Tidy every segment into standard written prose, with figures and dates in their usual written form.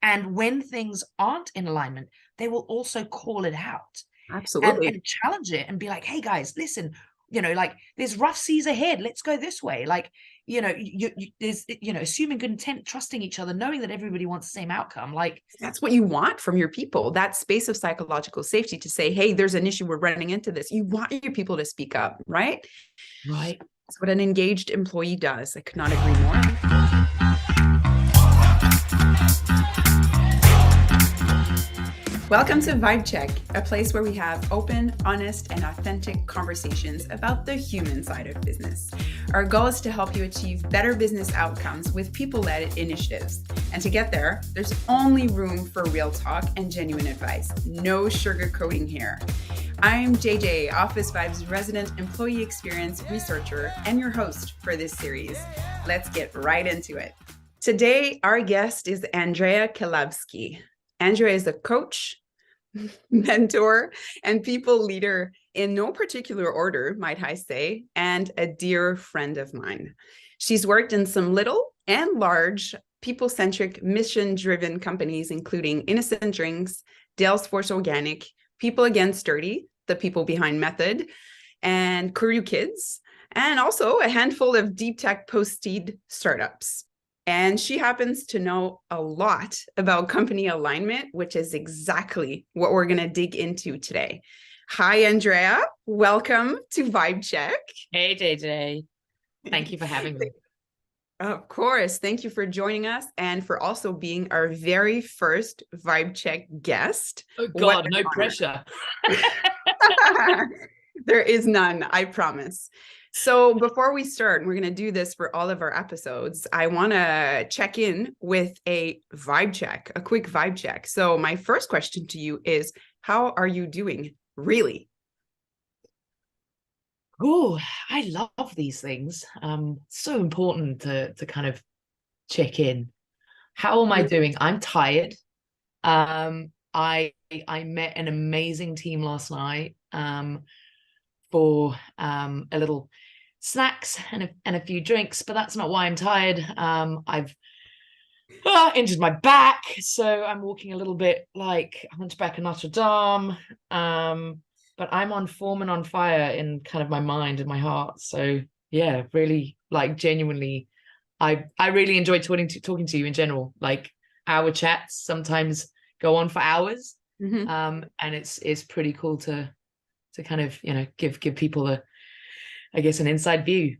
And when things aren't in alignment, they will also call it out Absolutely. and challenge it and be like, hey guys, listen, like there's rough seas ahead. Let's go this way. Like, there's, assuming good intent, trusting each other, knowing that everybody wants the same outcome. Like That's what you want from your people, that space of psychological safety to say, hey, there's an issue, we're running into this. You want your people to speak up, right? right. That's what an engaged employee does. I could not agree more. Welcome to Vibe Check, a place where we have open, honest, and authentic conversations about the human side of business. Our goal is to help you achieve better business outcomes with people-led initiatives. And to get there, there's only room for real talk and genuine advice. No sugarcoating here. I'm JJ, Office Vibes resident employee experience researcher and your host for this series. Let's get right into it. Today, our guest is Andrea Kalabski. Andrea is a coach, mentor, and people leader in no particular order, might I say, and a dear friend of mine. She's worked in some little and large people-centric, mission-driven companies, including Innocent Drinks, Dale's Force Organic, People Against Dirty, the people behind Method, and Kuru Kids, and also a handful of deep tech post-seed startups. And she happens to know a lot about company alignment, which is exactly what we're going to dig into today. Hi, Andrea. Welcome to Vibe Check. Hey, JJ. Thank you for having me. Of course. Thank you for joining us and for also being our very first Vibe Check guest. Oh, God, no pressure. There is none, I promise. So before we start, we're going to do this for all of our episodes. I want to check in with a vibe check, a quick vibe check. So my first question to you is, how are you doing? Really? Oh, I love these things. So important to kind of check in. How am I doing? I'm tired. I met an amazing team last night for a little snacks and a few drinks, but that's not why I'm tired. I've injured my back, so I'm walking a little bit like Hunchback of Notre Dame. But I'm on form and on fire in kind of my mind and my heart. So yeah, really, like, genuinely, I really enjoy talking to you in general. Like, our chats sometimes go on for hours. And it's pretty cool to kind of, give people I guess, an inside view.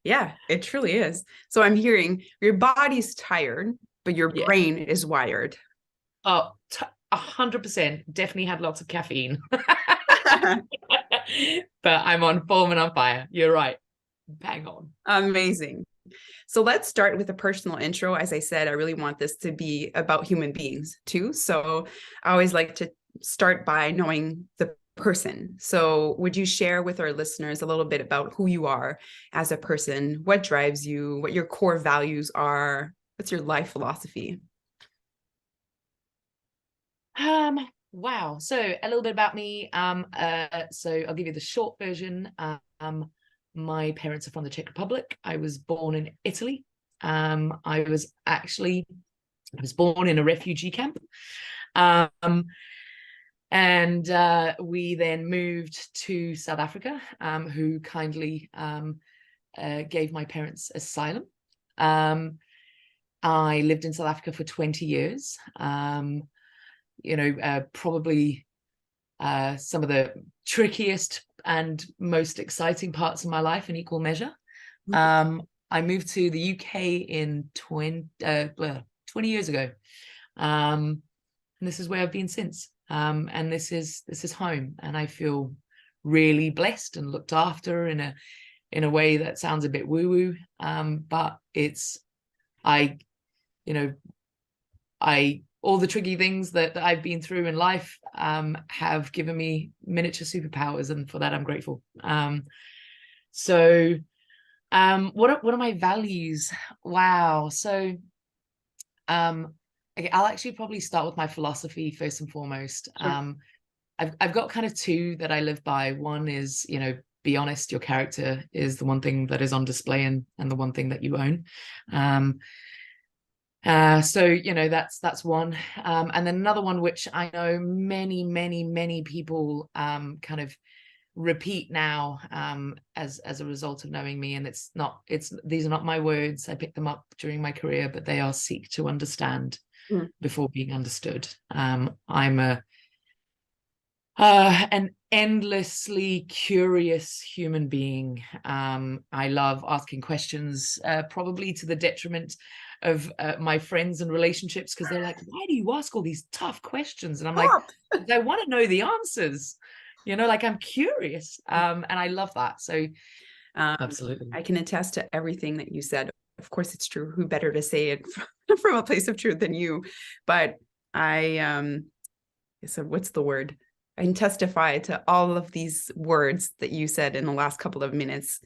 Yeah, it truly is. So I'm hearing your body's tired, but your brain is wired. Oh, 100%. Definitely had lots of caffeine. But I'm on form and on fire. You're right. Bang on. Amazing. So let's start with a personal intro. As I said, I really want this to be about human beings too. So I always like to start by knowing the person. So would you share with our listeners a little bit about who you are as a person, what drives you, what your core values are, what's your life philosophy? Wow. So a little bit about me. So I'll give you the short version. My parents are from the Czech Republic. I was born in Italy. I was born in a refugee camp. And we then moved to South Africa, who kindly gave my parents asylum. I lived in South Africa for 20 years. Probably some of the trickiest and most exciting parts of my life in equal measure. I moved to the UK in 20 years ago. And this is where I've been since. And this is home, and I feel really blessed and looked after in a way that sounds a bit woo-woo. But all the tricky things that I've been through in life have given me miniature superpowers, and for that I'm grateful. So what are my values? Wow. So okay, I'll actually probably start with my philosophy first and foremost. Sure. I've got kind of two that I live by. One is, be honest. Your character is the one thing that is on display and the one thing that you own. So that's one. And then another one which I know many people kind of repeat now, as a result of knowing me, and these are not my words. I picked them up during my career, but they are seek to understand Mm. before being understood. I'm an endlessly curious human being. I love asking questions, probably to the detriment of my friends and relationships, because they're like, why do you ask all these tough questions? And I'm like, Stop. I want to know the answers, like I'm curious. And I love that. So Um, absolutely. I can attest to everything that you said. Of course, it's true. Who better to say it from a place of truth than you? But so what's the word? I can testify to all of these words that you said in the last couple of minutes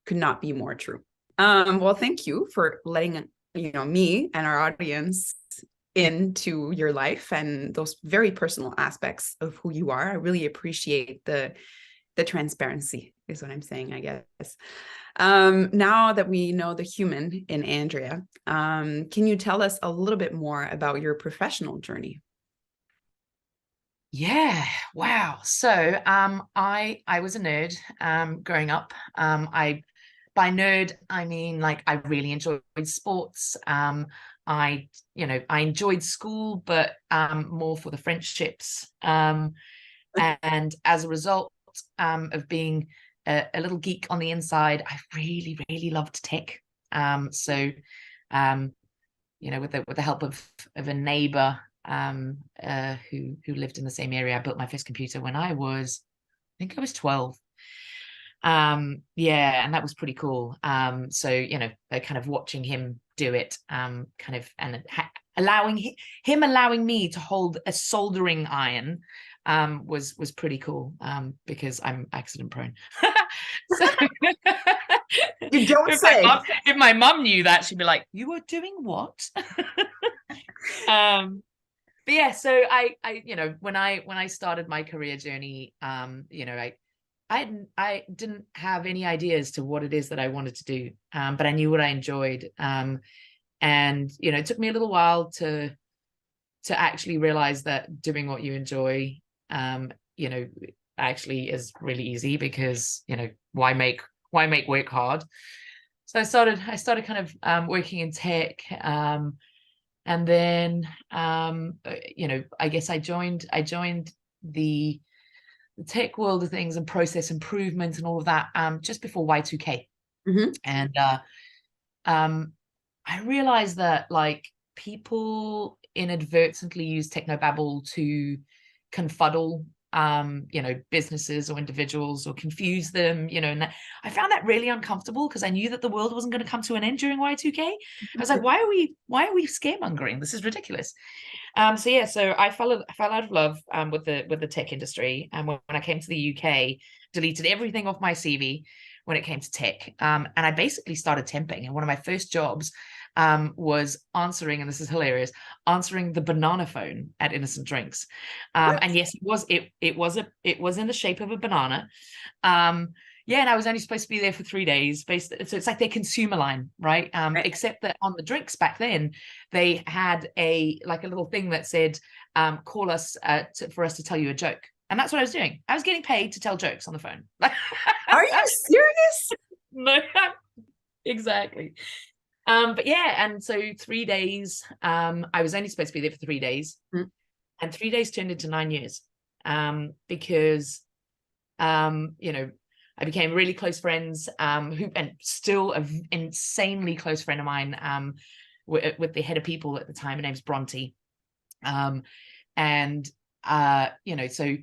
could not be more true. Well, thank you for letting me and our audience into your life and those very personal aspects of who you are. I really appreciate the transparency is what I'm saying, I guess. Now that we know the human in Andrea, can you tell us a little bit more about your professional journey? Yeah, wow. So I was a nerd growing up. I By nerd I mean, like, I really enjoyed sports. I enjoyed school, but more for the friendships. And as a result of being a little geek on the inside, I really loved tech. So um with the help of a neighbor who lived in the same area, I built my first computer when I think I was 12. Yeah, and that was pretty cool. So kind of watching him do it, kind of, and allowing me to hold a soldering iron, was pretty cool, because I'm accident prone. So You don't say. if my mom knew that, she'd be like, you were doing what? But yeah, so when I started my career journey, I didn't have any ideas to what it is that I wanted to do, but I knew what I enjoyed. And it took me a little while to actually realize that doing what you enjoy, you know actually is really easy, because why make work hard. So I started kind of working in tech, and then I guess I joined the tech world of things and process improvement and all of that, just before Y2K. Mm-hmm. And um I realized that, like, people inadvertently use technobabble to confuddle businesses or individuals, or confuse them, and I found that really uncomfortable, because I knew that the world wasn't going to come to an end during Y2K. I was like, why are we scaremongering? This is ridiculous. So yeah, so I fell out of love with the tech industry, and when I came to the UK, deleted everything off my CV when it came to tech, and I basically started temping. And one of my first jobs was answering, and this is hilarious, answering the banana phone at Innocent Drinks. What? And yes, it was in the shape of a banana. Yeah, and I was only supposed to be there for 3 days. So it's like their consumer line, right? Right. Except that on the drinks back then, they had a little thing that said, call us for us to tell you a joke. And that's what I was doing. I was getting paid to tell jokes on the phone. Are you serious? No, exactly. But yeah, and so 3 days, I was only supposed to be there for 3 days, Mm. and 3 days turned into 9 years, because I became really close friends, and still an insanely close friend of mine, with the head of people at the time. Her name's Bronte. And so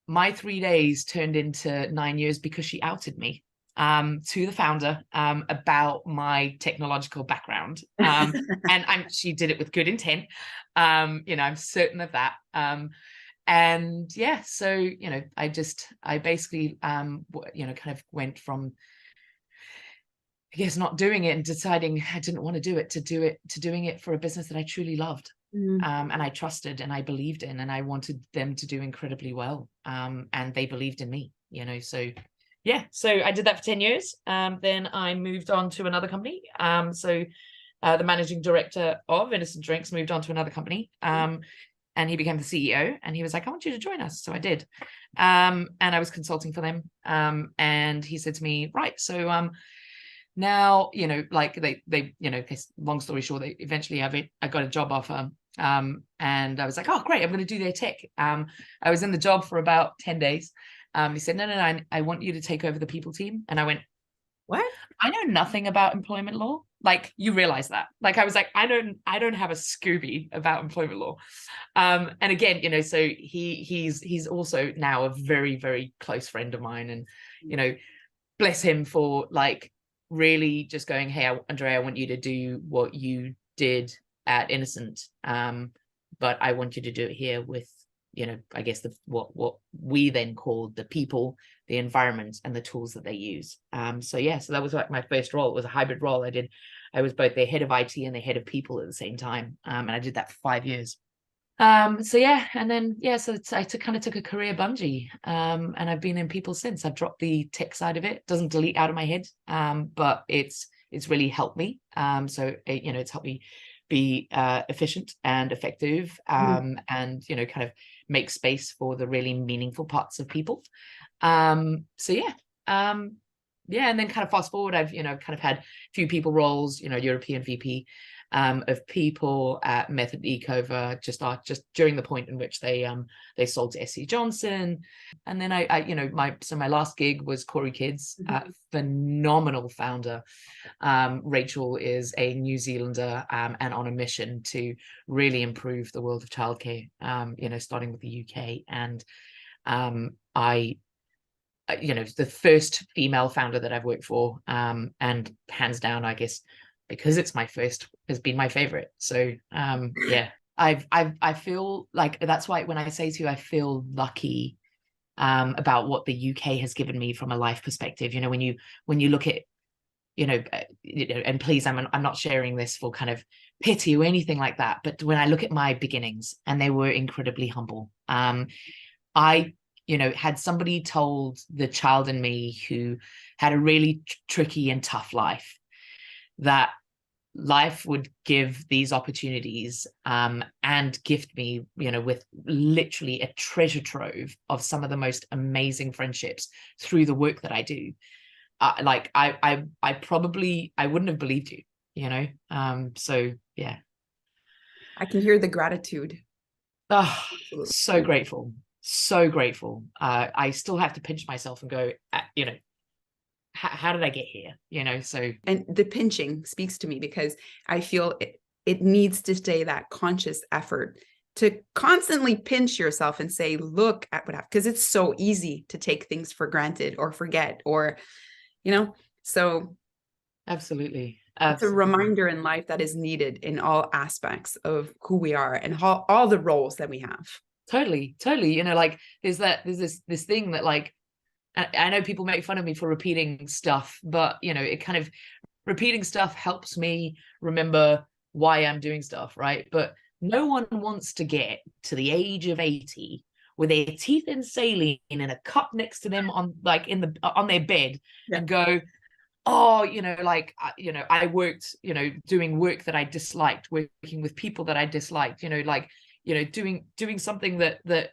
my 3 days turned into 9 years, because she outed me to the founder, about my technological background. And she did it with good intent. I'm certain of that. And yeah, so I basically kind of went from, I guess, not doing it and deciding I didn't want to do it, to doing it for a business that I truly loved, Mm. and I trusted and I believed in, and I wanted them to do incredibly well, and they believed in me. So yeah, so I did that for 10 years. Then I moved on to another company. So the managing director of Innocent Drinks moved on to another company. And he became the CEO, and he was like, I want you to join us. So I did. And I was consulting for them. And he said to me, right, so now, like they long story short, they eventually I got a job offer. And I was like, oh, great, I'm going to do their tech. I was in the job for about 10 days. He said, no, I want you to take over the people team. And I went, What? I know nothing about employment law. Like, you realize that. Like, I was like, I don't have a Scooby about employment law. And again, so he's also now a very, very close friend of mine. And, bless him for like really just going, hey, Andrea, I want you to do what you did at Innocent. But I want you to do it here with, I guess what we then called the people, the environment, and the tools that they use. So that was like my first role. It was a hybrid role. I was both the head of IT and the head of people at the same time. And I did that for 5 years. And then I took a career bungee. And I've been in people since. I've dropped the tech side of it. It doesn't delete out of my head. But it's really helped me. It's helped me be efficient and effective, and kind of make space for the really meaningful parts of people. And then kind of fast forward, I've kind of had a few people roles, European VP of people at Method Ecover, just during the point in which they sold to SC Johnson. And then my last gig was Corey Kids, phenomenal founder. Rachel is a New Zealander, and on a mission to really improve the world of childcare, starting with the UK. And the first female founder that I've worked for, and hands down, I guess, because it's my first, has been my favorite. So I feel like that's why when I say to you, I feel lucky about what the UK has given me from a life perspective. When you look at, and please, I'm not sharing this for kind of pity or anything like that, but when I look at my beginnings, and they were incredibly humble. I had somebody told the child in me who had a really tricky and tough life, that life would give these opportunities, and gift me, with literally a treasure trove of some of the most amazing friendships through the work that I do. I wouldn't have believed you, so yeah. I can hear the gratitude. Oh, so grateful. So grateful. I still have to pinch myself and go, how did I get here? So. And the pinching speaks to me, because I feel it needs to stay that conscious effort to constantly pinch yourself and say, look at what happened, because it's so easy to take things for granted or forget, or, so. Absolutely. It's a reminder in life that is needed in all aspects of who we are and all the roles that we have. Totally. Like there's this thing that, like, I know people make fun of me for repeating stuff, but it kind of, repeating stuff helps me remember why I'm doing stuff, right? But no one wants to get to the age of 80 with their teeth in saline and a cup next to them on their bed, and go, oh, I worked, doing work that I disliked, working with people that I disliked, doing something that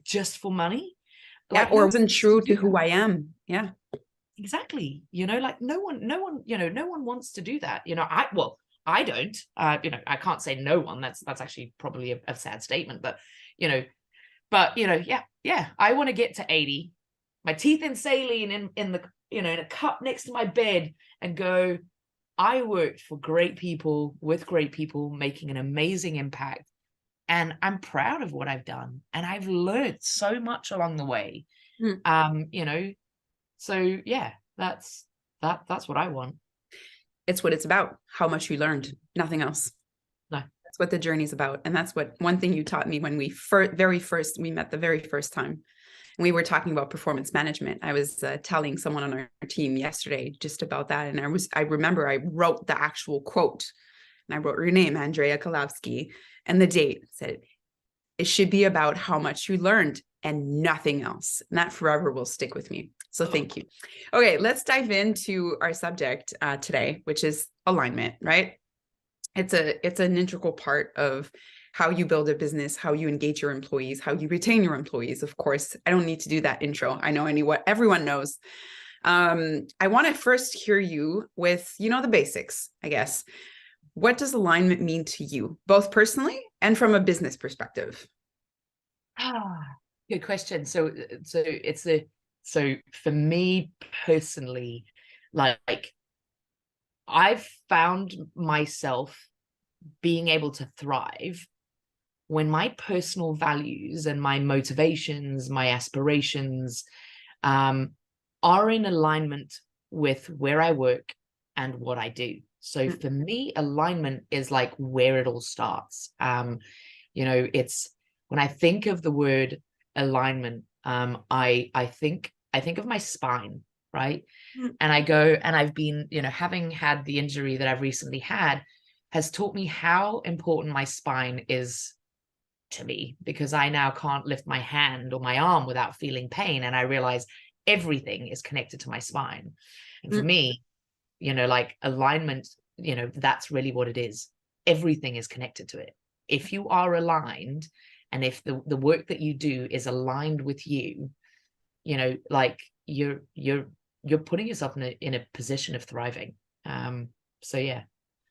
just for money. Like, or wasn't true to who I am. Yeah, exactly. Like no one wants to do that. I don't. I can't say no one. That's actually probably a sad statement. But I want to get to 80, my teeth in saline in the in a cup next to my bed, and go, I worked for great people, with great people, making an amazing impact. And I'm proud of what I've done. And I've learned so much along the way. So yeah, that's what I want. It's what it's about. How much you learned, nothing else. No. That's what the journey's about. And that's what one thing you taught me when we met the very first time. We were talking about performance management. I was telling someone on our team yesterday just about that. And I remember I wrote the actual quote, and I wrote your name, Andrea Kalowski, and the date. Said it should be about how much you learned and nothing else. And that forever will stick with me. So thank you. Okay, let's dive into our subject today, which is alignment, right? It's an integral part of how you build a business, how you engage your employees, how you retain your employees. Of course, I don't need to do that intro. I know what everyone knows. I want to first hear you with, the basics, I guess. What does alignment mean to you, both personally and from a business perspective? Ah, good question. So for me personally, like I've found myself being able to thrive when my personal values and my motivations, my aspirations, um, are in alignment with where I work and what I do. So for me, alignment is like where it all starts. It's when I think of the word alignment, I think of my spine, right? And I go, and I've been, having had the injury that I've recently had has taught me how important my spine is to me, because I now can't lift my hand or my arm without feeling pain. And I realize everything is connected to my spine. And for me, like alignment, that's really what it is. Everything is connected to it. If you are aligned, and if the work that you do is aligned with you, like you're putting yourself in a position of thriving. So yeah.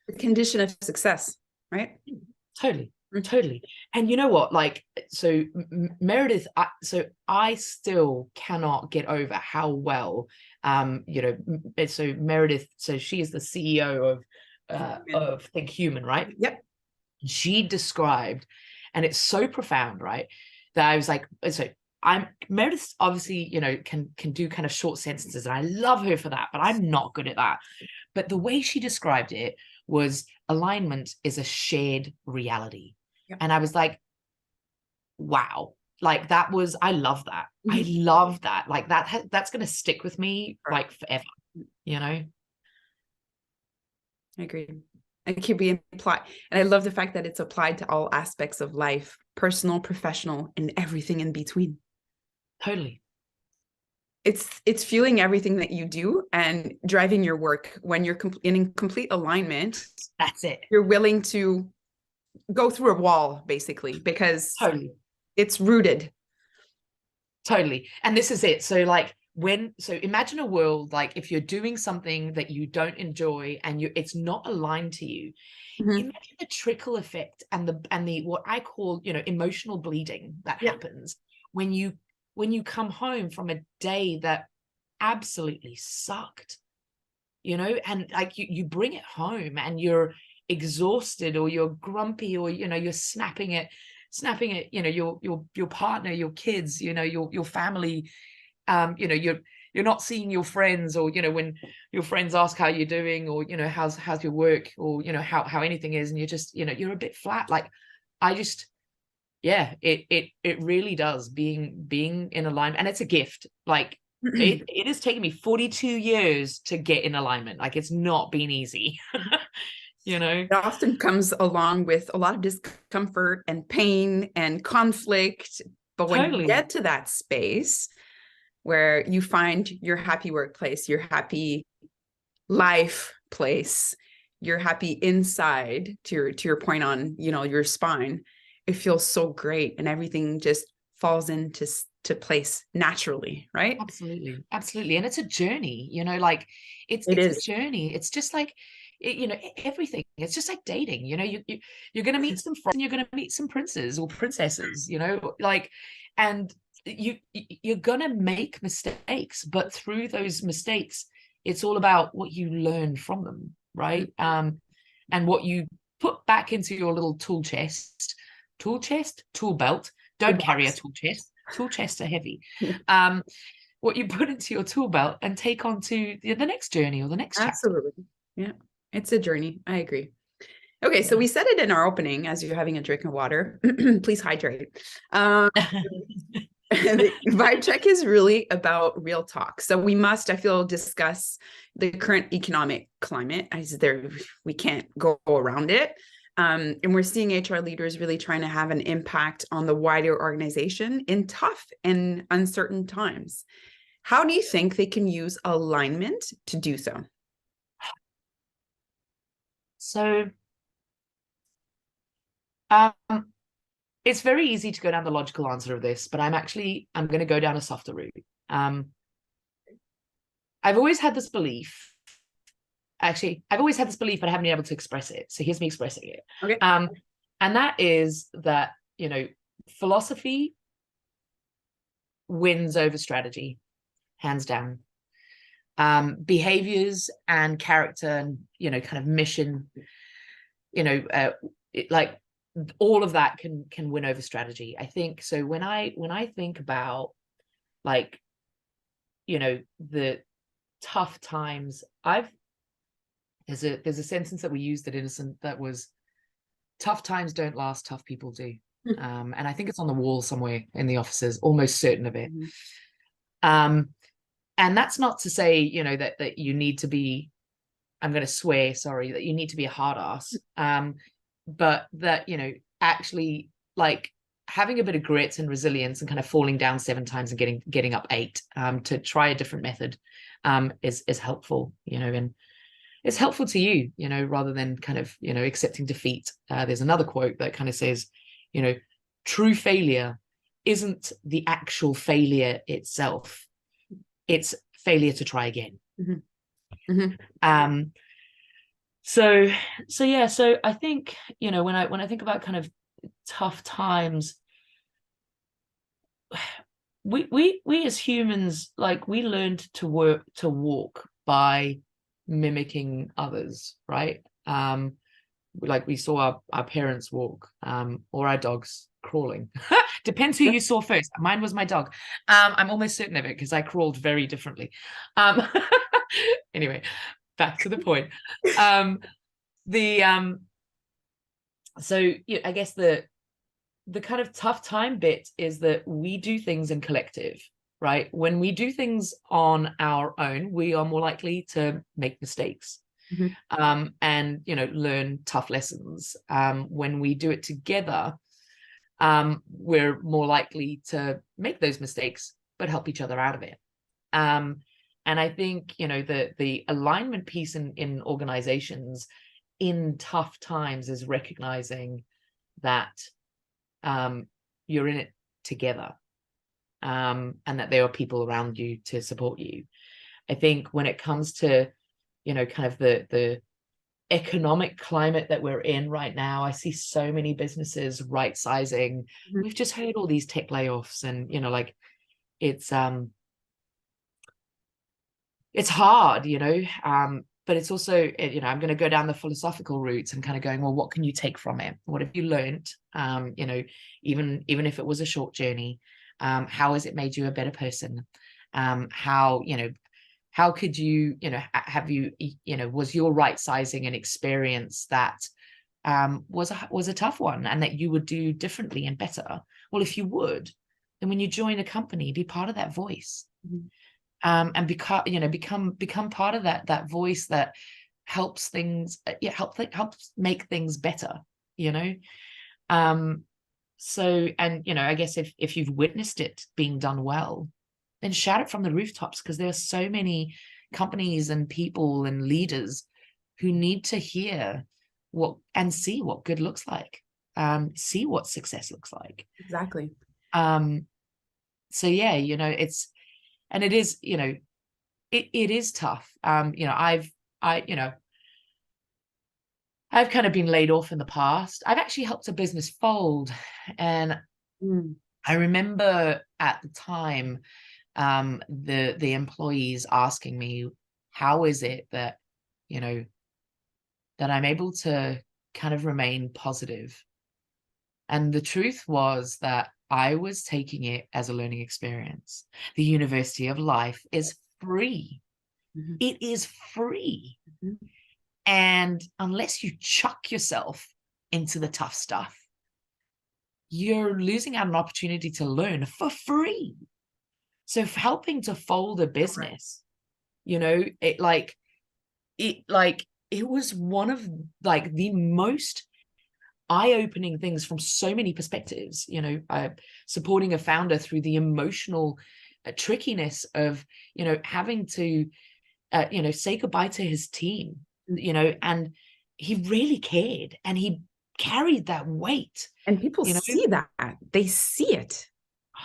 The condition of success, right? Totally. Totally. And you know what, like, so Meredith, I still cannot get over how well, so Meredith, so she is the CEO of Think Human, right? Yep. She described, and it's so profound, right, that I was like, so Meredith obviously, can do kind of short sentences, and I love her for that, but I'm not good at that. But the way she described it was alignment is a shared reality. Yep. And I was like, wow, like I love that. I love that. Like that's going to stick with me like forever, I agree. It can be applied. And I love the fact that it's applied to all aspects of life, personal, professional, and everything in between. Totally. It's fueling everything that you do and driving your work when you're in complete alignment. That's it. You're willing to go through a wall, basically, because totally, it's rooted. Totally. And this is it. So like imagine a world, like if you're doing something that you don't enjoy and it's not aligned to you, imagine the trickle effect and the what I call, emotional bleeding that happens when you come home from a day that absolutely sucked, and like you bring it home and you're exhausted, or you're grumpy, or you're snapping at your partner, your kids, your family, you're not seeing your friends, or when your friends ask how you're doing, or how's your work, or how anything is, and you're just you're a bit flat. Like I just it really does, being in alignment, and it's a gift. Like it has taken me 42 years to get in alignment. Like it's not been easy. It often comes along with a lot of discomfort and pain and conflict. But when you get to that space where you find your happy workplace, your happy life place, you're happy inside, to your point on, your spine, it feels so great, and everything just falls into place naturally, right? Absolutely. And it's a journey, like it's a journey. It's just like everything. It's just like dating. You're going to meet some friends, and you're going to meet some princes or princesses, like, and you're going to make mistakes, but through those mistakes, it's all about what you learn from them, right? And what you put back into your little tool belt. Don't carry a tool chest. Tool chests are heavy. What you put into your tool belt and take on to the next journey or the next chapter. Absolutely. Yeah, it's a journey. I agree. Okay, so we said it in our opening, as you're having a drink of water, please hydrate. Vibe check is really about real talk. So we must, I feel, discuss the current economic climate, as we can't go around it. And we're seeing HR leaders really trying to have an impact on the wider organization in tough and uncertain times. How do you think they can use alignment to do so? So Um, it's very easy to go down the logical answer of this, but I'm going to go down a softer route. Um, I've always had this belief. Actually, I've always had this belief, but I haven't been able to express it. So here's me expressing it. Okay. And that is that, philosophy wins over strategy, hands down. Behaviors and character and, kind of mission, like all of that can win over strategy. I think so. When I think about, like, the tough times, there's a sentence that we used at Innocent that was, tough times don't last, tough people do. And I think it's on the wall somewhere in the offices, almost certain of it. Mhm. um and that's not to say, that you need to be, I'm going to swear, sorry, that you need to be a hard ass. But that, actually, like, having a bit of grit and resilience and kind of falling down 7 times and getting up 8, to try a different method, is helpful, and it's helpful to you, rather than kind of, accepting defeat. There's another quote that kind of says, true failure isn't the actual failure itself, it's failure to try again. Mhm. Mhm. um so yeah, so I think, when I think about kind of tough times, we as humans, like, we learned to walk by mimicking others, right? Like, we saw our parents walk, or our dogs crawling. Depends who Yeah. you saw first. Mine was my dog. I'm almost certain of it because I crawled very differently. Anyway, back to the point. The So, yeah, I guess the kind of tough time bit is that we do things in collective, right? When we do things on our own, we are more likely to make mistakes, Mhm. and, learn tough lessons. When we do it together, we're more likely to make those mistakes but help each other out of it. And I think, the alignment piece in organizations in tough times is recognizing that, you're in it together, and that there are people around you to support you. I think when it comes to, kind of the economic climate that we're in right now, I see so many businesses right sizing. Mhm. We've just heard all these tech layoffs, and, like, it's it's hard, but it's also, I'm going to go down the philosophical routes and kind of going, well, what can you take from it? What have you learned? Even if it was a short journey, how has it made you a better person? How could you, have you, was your right sizing an experience that, was a tough one, and that you would do differently and better? Well, if you would, then when you join a company, be part of that voice, Mhm. and become part of that voice that helps things, helps make things better, you know um so, and, I guess if you've witnessed it being done well, then shout it from the rooftops, because there are so many companies and people and leaders who need to hear what and see what good looks like, see what success looks like. Exactly. um so yeah, it is, it is tough. I've kind of been laid off in the past. I've actually helped a business fold, and Mm. I remember at the time, the employees asking me, how is it that, you know that I'm able to kind of remain positive? And the truth was that I was taking it as a learning experience. The University of Life is free. Mhm. It is free. Mhm. And unless you chuck yourself into the tough stuff, you're losing out an opportunity to learn for free. So, helping to fold a Correct. business, it was one of, like, the most eye-opening things from so many perspectives. Supporting a founder through the emotional trickiness of, having to, say goodbye to his team, and he really cared, and he carried that weight. And people see that. They see it.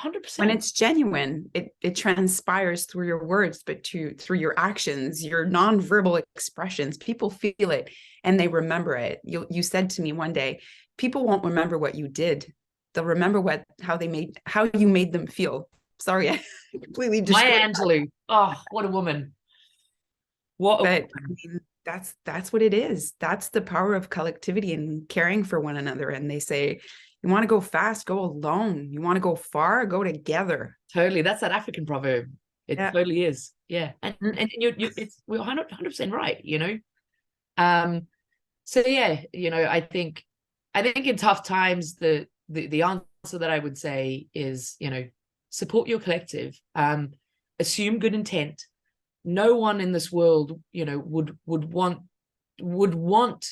100%. When it's genuine, it transpires through your words, but through your actions, your nonverbal expressions. People feel it and they remember it. You said to me one day, people won't remember what you did. They'll remember how you made them feel. Sorry, I completely destroyed Maya Angelou. Oh, what a woman. But I mean, that's what it is. That's the power of collectivity and caring for one another. And they say, you want to go fast, go alone. You want to go far, go together. Totally. That's that African proverb. It totally is. Yeah. And we're 100% right, you know? So yeah, you know, I think in tough times, the answer that I would say is, you know, support your collective, assume good intent. No one in this world, you know, would want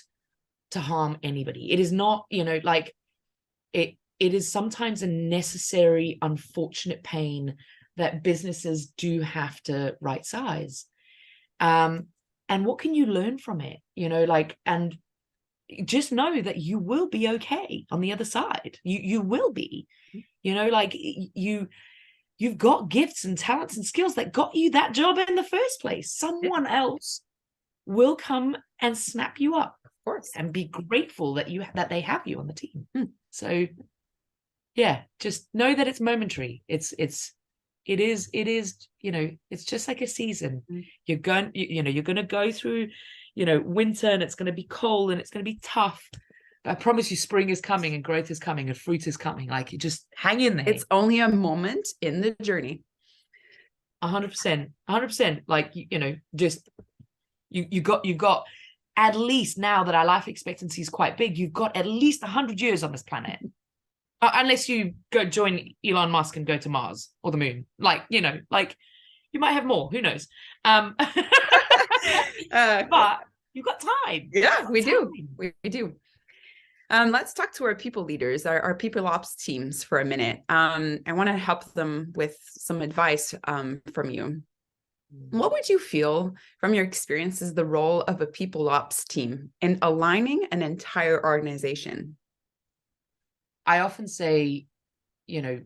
to harm anybody. It is not, you know, like it is sometimes a necessary, unfortunate pain that businesses do have to right size. And what can you learn from it? You know, like, and just know that you will be okay on the other side. You will be, you know, like you've got gifts and talents and skills that got you that job in the first place. Someone else will come and snap you up, of course, and be grateful that they have you on the team. So yeah, just know that it's momentary. It is, you know, it's just like a season. You're going to go through, you know, winter, and it's going to be cold and it's going to be tough. But I promise you, spring is coming and growth is coming and fruit is coming. Like, you just hang in there. It's only a moment in the journey. 100%, 100%. Like, you know, just you've got at least, now that our life expectancy is quite big, you've got at least 100 years on this planet. Unless you go join Elon Musk and go to Mars or the moon, like, you know, like you might have more, who knows? But you've got time. Yeah, we do. We do. Let's talk to our people leaders, our people ops teams for a minute. I want to help them with some advice from you. What would you feel from your experience is the role of a people ops team in aligning an entire organization? I often say, you know,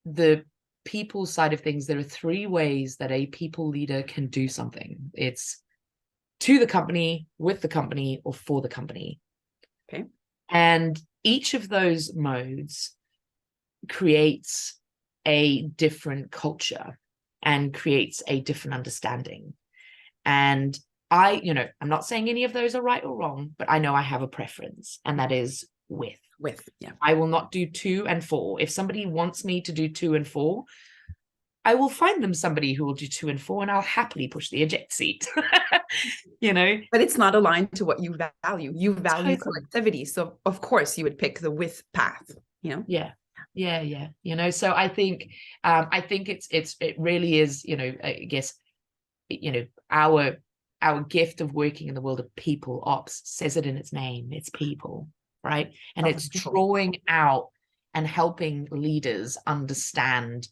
the people side of things, there are 3 ways that a people leader can do something. It's to the company, with the company, or for the company. Okay. And each of those modes creates a different culture and creates a different understanding. And you know, I'm not saying any of those are right or wrong, but I know I have a preference, and that is with. Yeah. I will not do 2 and 4. If somebody wants me to do 2 and 4, I will find them somebody who will do 2 and 4, and I'll happily push the eject seat. You know, but it's not aligned to what you value. You value collectivity, so of course you would pick the with path. You know. Yeah. You know, so I think it really is, you know, I guess, you know, our gift of working in the world of people ops says it in its name. It's people, right? And it's drawing out and helping leaders understand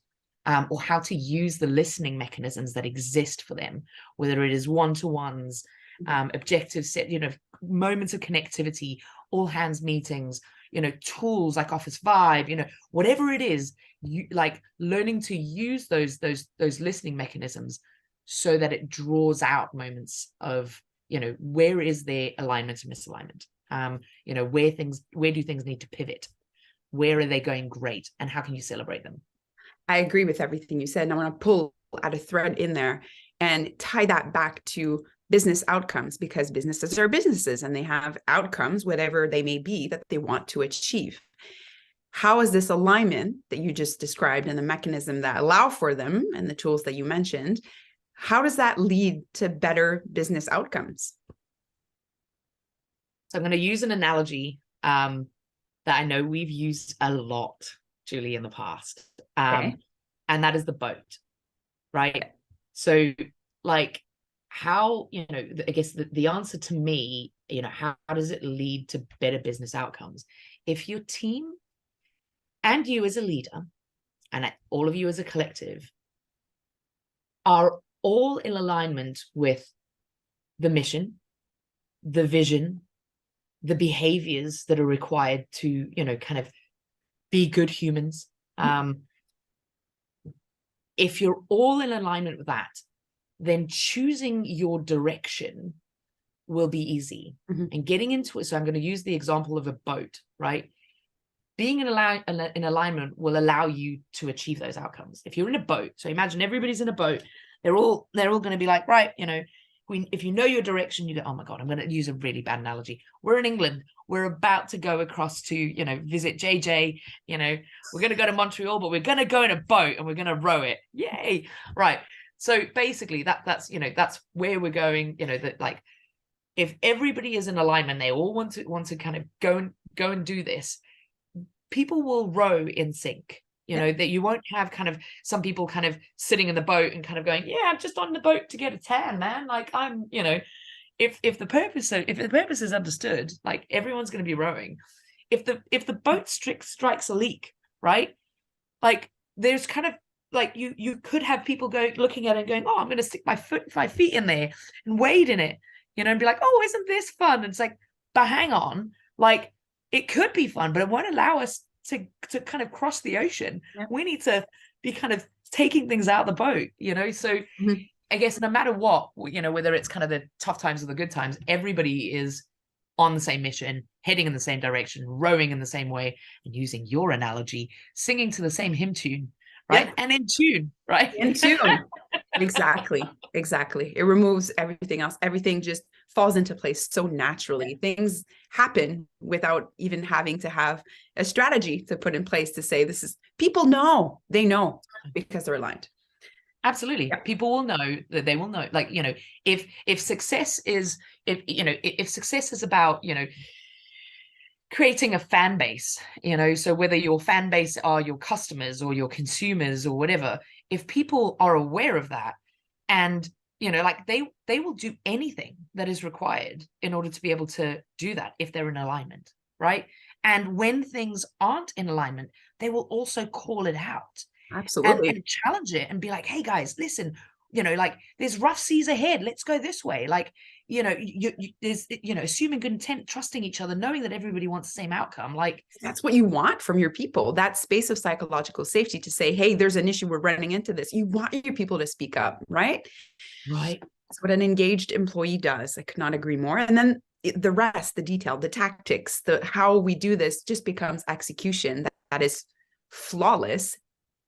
or how to use the listening mechanisms that exist for them, whether it is one-to-ones, objectives set, you know, moments of connectivity, all hands meetings, you know, tools like Office Vibe, you know, whatever it is, you like learning to use those listening mechanisms so that it draws out moments of, you know, where is there alignment and misalignment? You know, where do things need to pivot? Where are they going great? And how can you celebrate them? I agree with everything you said. And I want to pull at a thread in there and tie that back to business outcomes, because businesses are businesses and they have outcomes, whatever they may be, that they want to achieve. How is this alignment that you just described and the mechanism that allow for them and the tools that you mentioned, how does that lead to better business outcomes? So I'm going to use an analogy that I know we've used a lot, Julie, in the past. And that is the boat, right? Okay. So like, how, you know, I guess the answer to me, you know, how does it lead to better business outcomes? If your team and you as a leader and all of you as a collective are all in alignment with the mission, the vision, the behaviors that are required to, kind of be good humans. If you're all in alignment with that, then choosing your direction will be easy. And getting into it. So I'm going to use the example of a boat, right? Being in alignment will allow you to achieve those outcomes. If you're in a boat, so imagine everybody's in a boat, they're all going to be like, right, if you know your direction, you go, oh my God, I'm going to use a really bad analogy. We're in England. We're about to go across to, visit JJ. We're going to go to Montreal, but we're going to go in a boat and we're going to row it. Yay. Right. So basically that's where we're going, that like, if everybody is in alignment, they all want to kind of go and do this, people will row in sync. That you won't have kind of some people kind of sitting in the boat and kind of going, yeah, I'm just on the boat to get a tan, man. Like I'm, if the purpose is understood, like everyone's going to be rowing. If the boat strikes a leak, right? Like there's kind of like you could have people looking at it and going, oh, I'm going to stick my feet in there and wade in it, and be like, oh, isn't this fun? And it's like, but hang on, like it could be fun, but it won't allow us to kind of cross the ocean. Yeah. We need to be kind of taking things out of the boat, so I guess no matter what, whether it's kind of the tough times or the good times, everybody is on the same mission, heading in the same direction, rowing in the same way, and using your analogy, singing to the same hymn tune, right? Yeah. And in tune, right? In tune. Exactly. It removes everything else. Everything just falls into place so naturally. Things happen without even having to have a strategy to put in place to say, people know, they know because they're aligned. Absolutely. Yeah. People will know that they will know, like, if success is, if success is about, creating a fan base, so whether your fan base are your customers or your consumers or whatever, if people are aware of that and, like they will do anything that is required in order to be able to do that if they're in alignment, right? And when things aren't in alignment, they will also call it out. Absolutely. And challenge it and be like, hey guys, listen, like there's rough seas ahead. Let's go this way. Like, there's, assuming good intent, trusting each other, knowing that everybody wants the same outcome. Like that's what you want from your people, that space of psychological safety to say, hey, there's an issue. We're running into this. You want your people to speak up, right? Right. That's what an engaged employee does. I could not agree more. And then the rest, the detail, the tactics, how we do this just becomes execution that is flawless,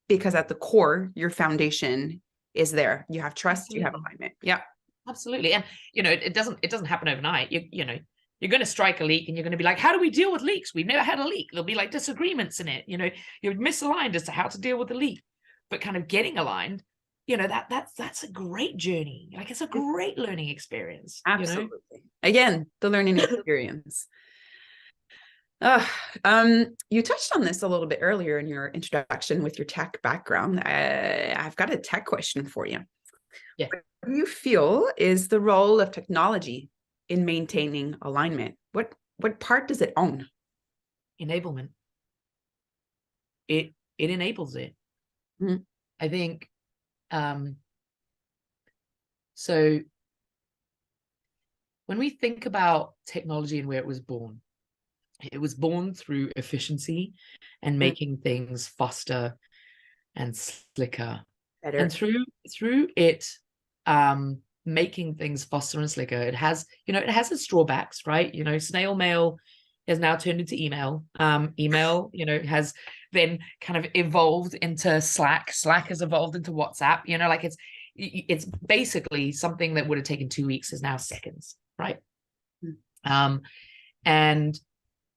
because at the core, your foundation is there. You have trust, absolutely. You have alignment. Yeah, absolutely. And it doesn't happen overnight. You're going to strike a leak and you're going to be like, how do we deal with leaks? We've never had a leak. There'll be like disagreements in it. You're misaligned as to how to deal with the leak, but kind of getting aligned, that's a great journey. Like it's a great learning experience. Absolutely. Again, the learning experience. You touched on this a little bit earlier in your introduction with your tech background. I've got a tech question for you. Yeah. What do you feel is the role of technology in maintaining alignment? What part does it own? Enablement. It enables it. Mm-hmm. I think, so when we think about technology and where it was born through efficiency and making things faster and slicker. Better. And through it making things faster and slicker, it has its drawbacks, right? Snail mail has now turned into email. Email, has then kind of evolved into Slack. Slack has evolved into WhatsApp. Like it's basically something that would have taken 2 weeks is now seconds, right? Mm-hmm. And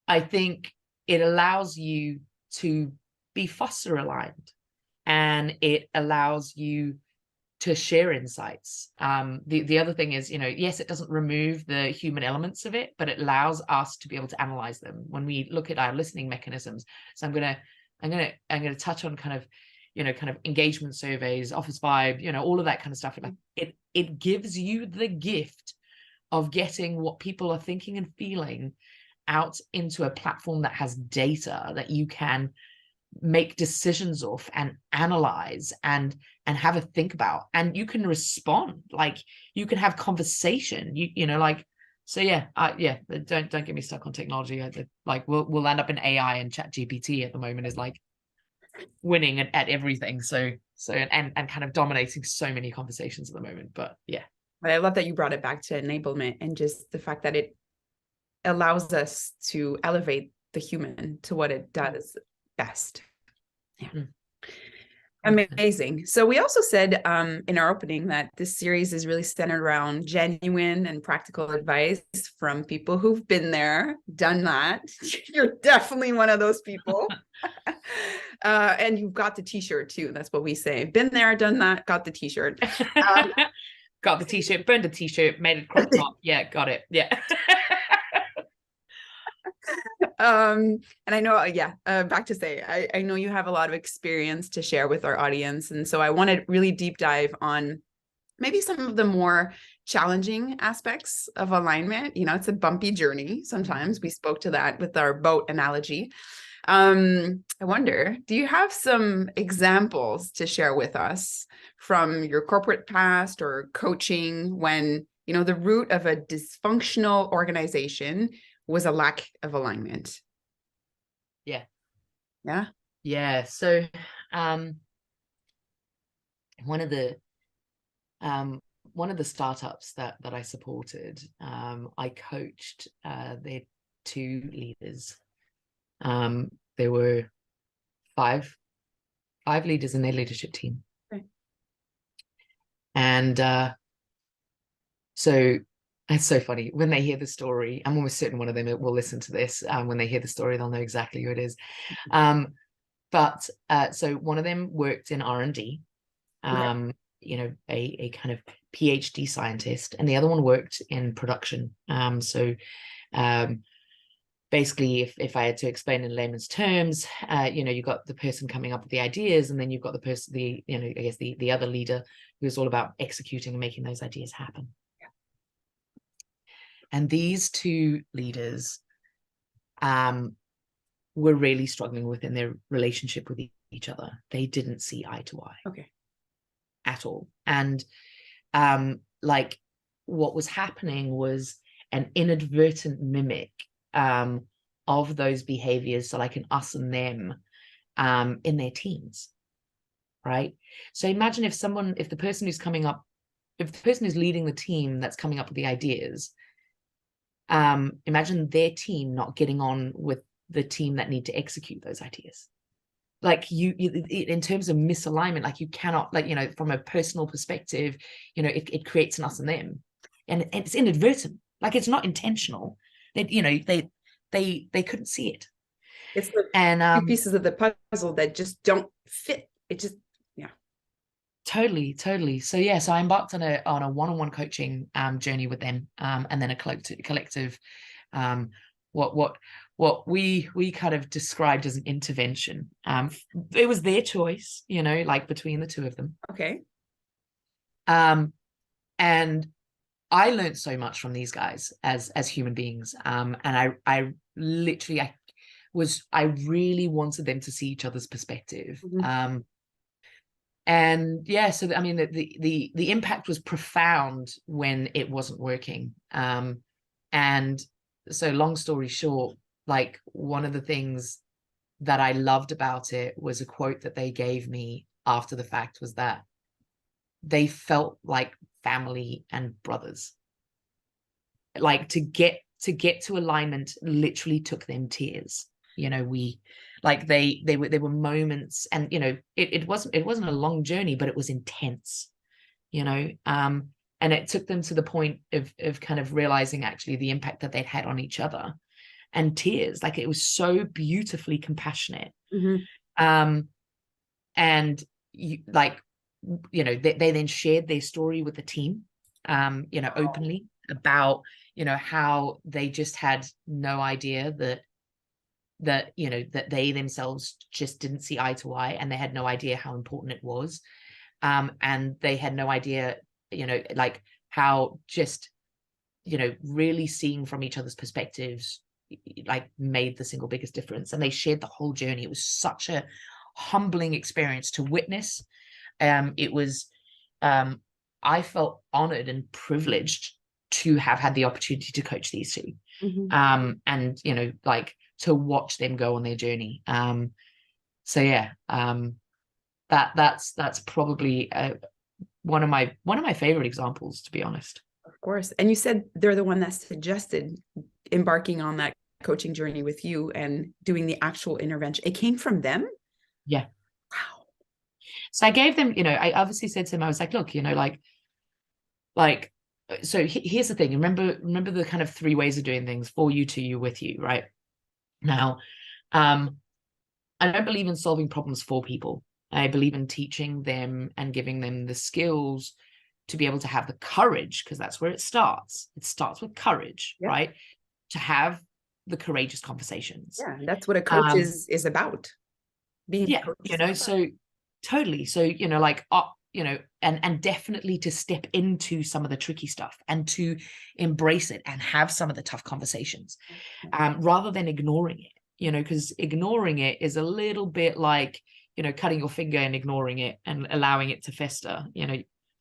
I think it allows you to be faster aligned, and it allows you to share insights. The other thing is, yes, it doesn't remove the human elements of it, but it allows us to be able to analyze them when we look at our listening mechanisms. So I'm gonna touch on kind of engagement surveys, Office Vibe, all of that kind of stuff. Like it gives you the gift of getting what people are thinking and feeling out into a platform that has data that you can make decisions of and analyze and have a think about, and you can respond, like you can have conversation, like So yeah, don't get me stuck on technology. Like we'll end up in AI, and Chat GPT at the moment is like winning at everything. So and kind of dominating so many conversations at the moment. But yeah. But I love that you brought it back to enablement and just the fact that it allows us to elevate the human to what it does best. Yeah. Mm. Amazing. So we also said in our opening that this series is really centered around genuine and practical advice from people who've been there, done that. You're definitely one of those people. And you've got the t-shirt too. That's what we say. Been there, done that, got the t-shirt. Got the t-shirt, burned the t-shirt, made it crop top. Yeah, got it. Yeah. And I know, back to say, I know you have a lot of experience to share with our audience. And so I want to really deep dive on maybe some of the more challenging aspects of alignment. You know, it's a bumpy journey. Sometimes we spoke to that with our boat analogy. I wonder, do you have some examples to share with us from your corporate past or coaching when, you know, the root of a dysfunctional organization was a lack of alignment? Yeah. Yeah. Yeah. So one of the startups that I supported, I coached their two leaders. There were five leaders in their leadership team. Okay. And so it's so funny when they hear the story. I'm almost certain one of them will listen to this. When they hear the story, they'll know exactly who it is. But so one of them worked in R&D, you know, a kind of PhD scientist, and the other one worked in production. Basically, if I had to explain in layman's terms, you know, you got the person coming up with the ideas, and then you've got the person, you know, I guess the other leader who's all about executing and making those ideas happen. Yeah. And these two leaders were really struggling within their relationship with each other. They didn't see eye to eye. Okay. At all. And like what was happening was an inadvertent mimic of those behaviors, so like an us and them in their teams, right? So imagine if the person who's leading the team that's coming up with the ideas, imagine their team not getting on with the team that need to execute those ideas. Like you in terms of misalignment, like you cannot, like, you know, from a personal perspective, you know, it creates an us and them, and it's inadvertent. Like it's not intentional. You know, they couldn't see it. It's the two pieces of the puzzle that just don't fit. It just, yeah. Totally. So yeah, so I embarked on a one-on-one coaching journey with them, and then a collective what we kind of described as an intervention. It was their choice, you know, like between the two of them. Okay. And I learned so much from these guys as human beings. And I really wanted them to see each other's perspective. Mm-hmm. And yeah, so I mean, the impact was profound when it wasn't working. And so long story short, like one of the things that I loved about it was a quote that they gave me after the fact, was that they felt like family and brothers. Like to get to alignment literally took them tears. You know, there were moments, and you know, it wasn't a long journey, but it was intense, you know. And it took them to the point of kind of realizing actually the impact that they'd had on each other, and tears. Like it was so beautifully compassionate. Mm-hmm. And like, you know, they then shared their story with the team, you know, openly about, you know, how they just had no idea that you know, that they themselves just didn't see eye to eye, and they had no idea how important it was. And they had no idea, you know, like how just, you know, really seeing from each other's perspectives like made the single biggest difference. And they shared the whole journey. It was such a humbling experience to witness. It was I felt honored and privileged to have had the opportunity to coach these two, and like to watch them go on their journey. So yeah, that's probably one of my favorite examples, to be honest. Of course. And you said they're the one that suggested embarking on that coaching journey with you and doing the actual intervention. It came from them? Yeah. Wow. So I gave them, I obviously said to them, I was like, look, like, so here's the thing. Remember the kind of three ways of doing things: for you, to you, with you, right? Now, I don't believe in solving problems for people. I believe in teaching them and giving them the skills to be able to have the courage, because that's where it starts. It starts with courage, right? To have the courageous conversations. Yeah, that's what a coach is about. Being so totally. So, and definitely to step into some of the tricky stuff and to embrace it and have some of the tough conversations, rather than ignoring it, because ignoring it is a little bit like, cutting your finger and ignoring it and allowing it to fester,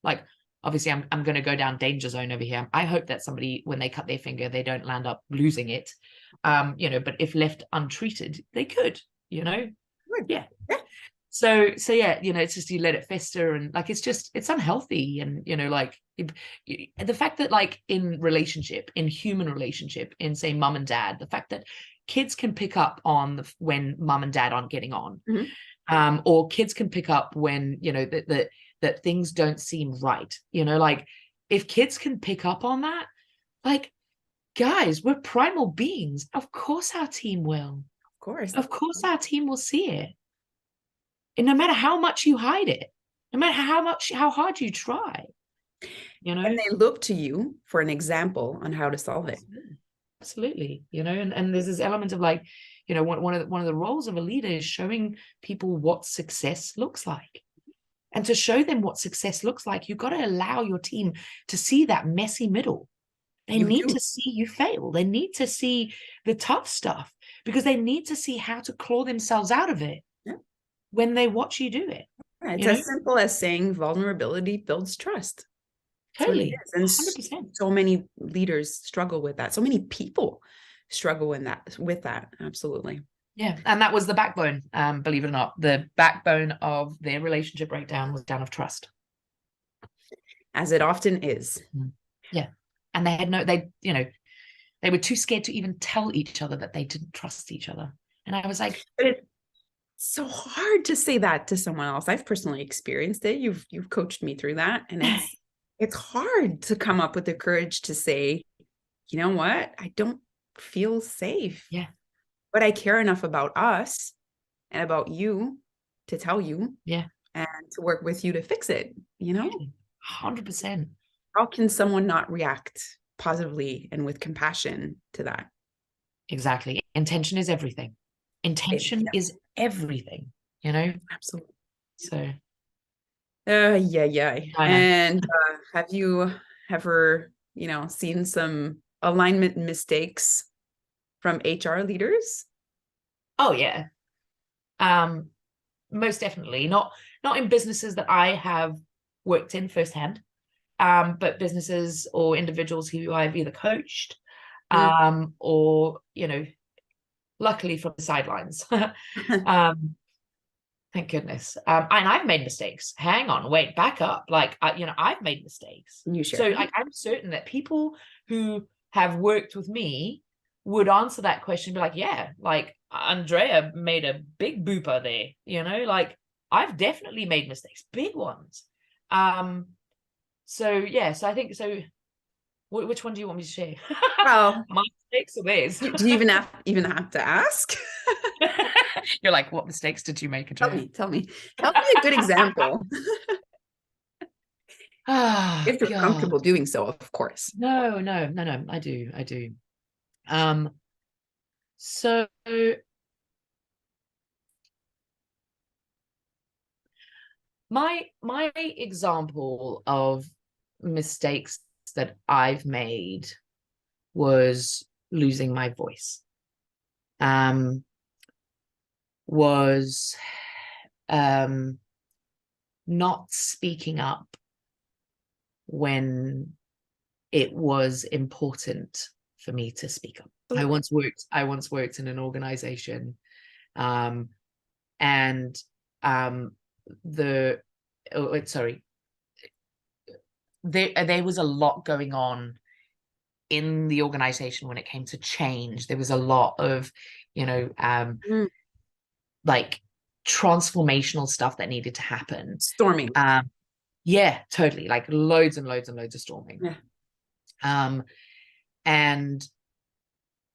like, obviously I'm going to go down danger zone over here. I hope that somebody, when they cut their finger, they don't land up losing it. But if left untreated, they could, yeah. So yeah, it's just, you let it fester, and like, it's unhealthy. And like, the fact that, like, in human relationship, in, say, mum and dad, the fact that kids can pick up on when mum and dad aren't getting on, or kids can pick up when that things don't seem right, like, if kids can pick up on that, like, guys, we're primal beings. Of course our team will. Of course our team will see it. And no matter how much you hide it, no matter how hard you try, And they look to you for an example on how to solve it. Absolutely. And there's this element of, like, one of the roles of a leader is showing people what success looks like. And to show them what success looks like, you've got to allow your team to see that messy middle. They need to see you fail. They need to see the tough stuff, because they need to see how to claw themselves out of it when they watch you do it. It's as simple as saying vulnerability builds trust. Totally. And 100%. so many leaders struggle with that. So many people struggle with that. Absolutely. Yeah. And that was the backbone, believe it or not. The backbone of their relationship breakdown was down of trust. As it often is. Yeah. And they were too scared to even tell each other that they didn't trust each other. And I was like, but it's so hard to say that to someone else. I've personally experienced it. You've coached me through that. And it's hard to come up with the courage to say, you know what? I don't feel safe. Yeah. But I care enough about us and about you to tell you. Yeah. And to work with you to fix it, 100%. How can someone not react positively and with compassion to that? Exactly. Intention is everything. Intention is everything, Absolutely. So yeah. And have you ever seen some alignment mistakes from HR leaders? Oh yeah. Most definitely. Not in businesses that I have worked in firsthand, but businesses or individuals who I've either coached, or luckily from the sidelines. Thank goodness. And I've made mistakes. Hang on, wait, back up. Like, I've made mistakes. So I'm certain that people who have worked with me would answer that question, be like, yeah, like, Andrea made a big booper there, like, I've definitely made mistakes, big ones. So yeah, so I think, so which one do you want me to share? Well, my mistakes or theirs? Do you even have to ask? You're like, what mistakes did you make, Andrea? Tell me a good example. If you're comfortable doing so, of course. No, I do. So my example of mistakes that I've made was losing my voice. Was not speaking up when it was important for me to speak up. Absolutely. I once worked in an organization, um, and um, the sorry, there was a lot going on in the organization when it came to change. There was a lot of, you know, Mm. like transformational stuff that needed to happen. Storming. Yeah, totally. Like loads and loads and loads of storming. Yeah. Um, and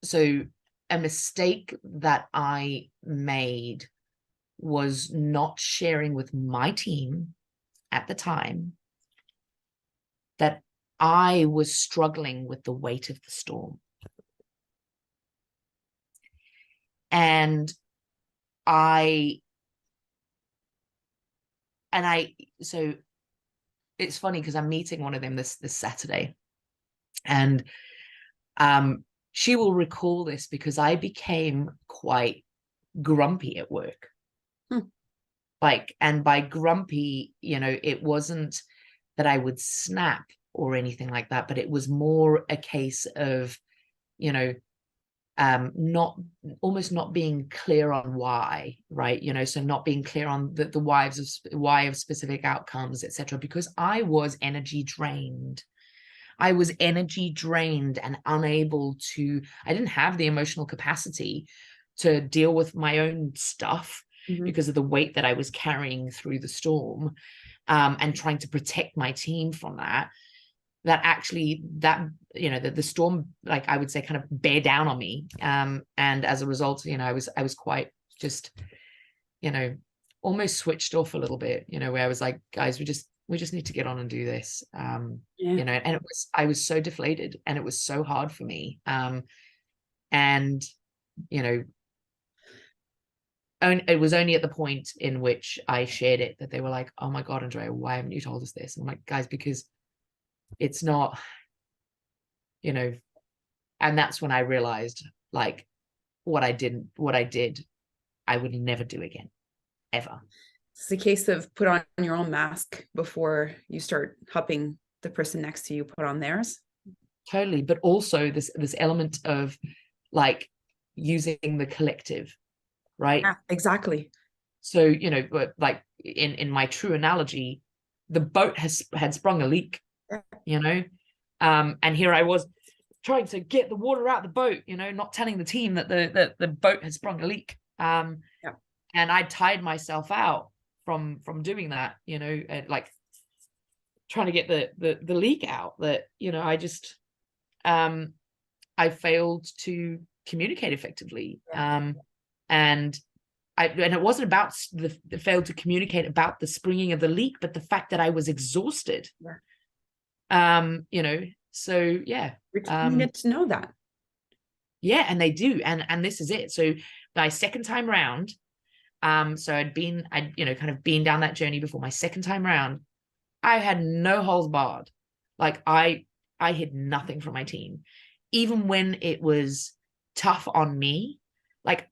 so a mistake that I made was not sharing with my team at the time that I was struggling with the weight of the storm. And I, and I, so it's funny because I'm meeting one of them this Saturday, and she will recall this because I became quite grumpy at work. Hmm. Like, and by grumpy, it wasn't that I would snap or anything like that, but it was more a case of, you know, not almost not being clear on why, right? So not being clear on the why of specific outcomes, etc. Because I was energy drained. I was energy drained and unable to, I didn't have the emotional capacity to deal with my own stuff because of the weight that I was carrying through the storm, and trying to protect my team from that. That actually, the storm, like I would say, kind of bear down on me. And as a result, I was quite just, almost switched off a little bit, where I was like, guys, we just need to get on and do this. Yeah. And I was so deflated and it was so hard for me. And, you know, it was only at the point in which I shared it that they were like, oh my God, Andrea, why haven't you told us this? And I'm like, guys, because it's not, and that's when I realized, like, what I did, I would never do again, ever. It's a case of put on your own mask before you start helping the person next to you put on theirs. Totally. But also this element of like using the collective, right? Yeah, exactly. So, like in my true analogy, the boat had sprung a leak, Yeah. And here I was trying to get the water out of the boat, not telling the team that the boat had sprung a leak. Yeah. And I tied myself out from doing that, and like trying to get the leak out. That I just I failed to communicate effectively. Yeah. And it wasn't about the failed to communicate about the springing of the leak, but the fact that I was exhausted. Yeah. So yeah. Your team needed to know that. Yeah, and they do. And this is it. So my second time round, so I'd kind of been down that journey before. My second time round, I had no holes barred. Like I hid nothing from my team. Even when it was tough on me, like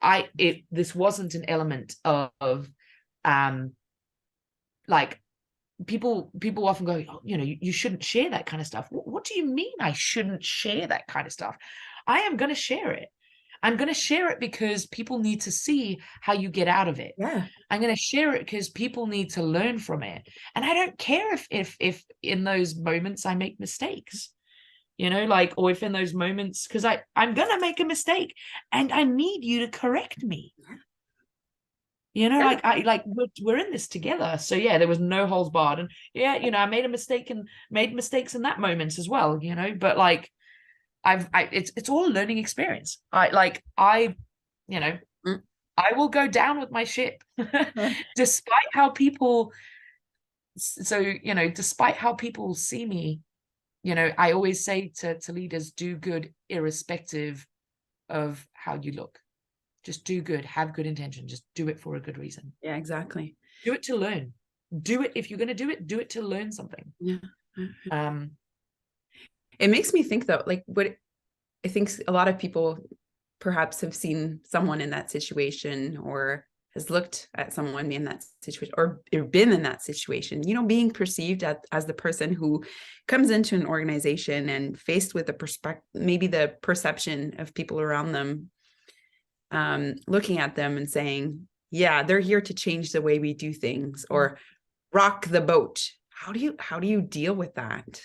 this wasn't an element of like people often go, oh, you shouldn't share that kind of stuff. What do you mean I shouldn't share that kind of stuff? I am going to share it. I'm going to share it because people need to see how you get out of it. Yeah. I'm going to share it because people need to learn from it. And I don't care if in those moments I make mistakes, or if in those moments, because I'm going to make a mistake and I need you to correct me. Yeah. Like we're in this together. So yeah, there was no holds barred. And yeah, I made a mistake and made mistakes in that moment as well, but like it's all a learning experience. Mm. I will go down with my ship despite how people despite how people see me. I always say to leaders, do good irrespective of how you look. Just do good, have good intention, just do it for a good reason. Yeah, exactly. Do it to learn. Do it if you're going to do it to learn something. Yeah. It makes me think though, like what I think a lot of people perhaps have seen someone in that situation or has looked at someone in that situation or been in that situation, you know, being perceived as the person who comes into an organization and faced with the perspective, maybe the perception of people around them, looking at them and saying, yeah, they're here to change the way we do things or rock the boat. How do you deal with that?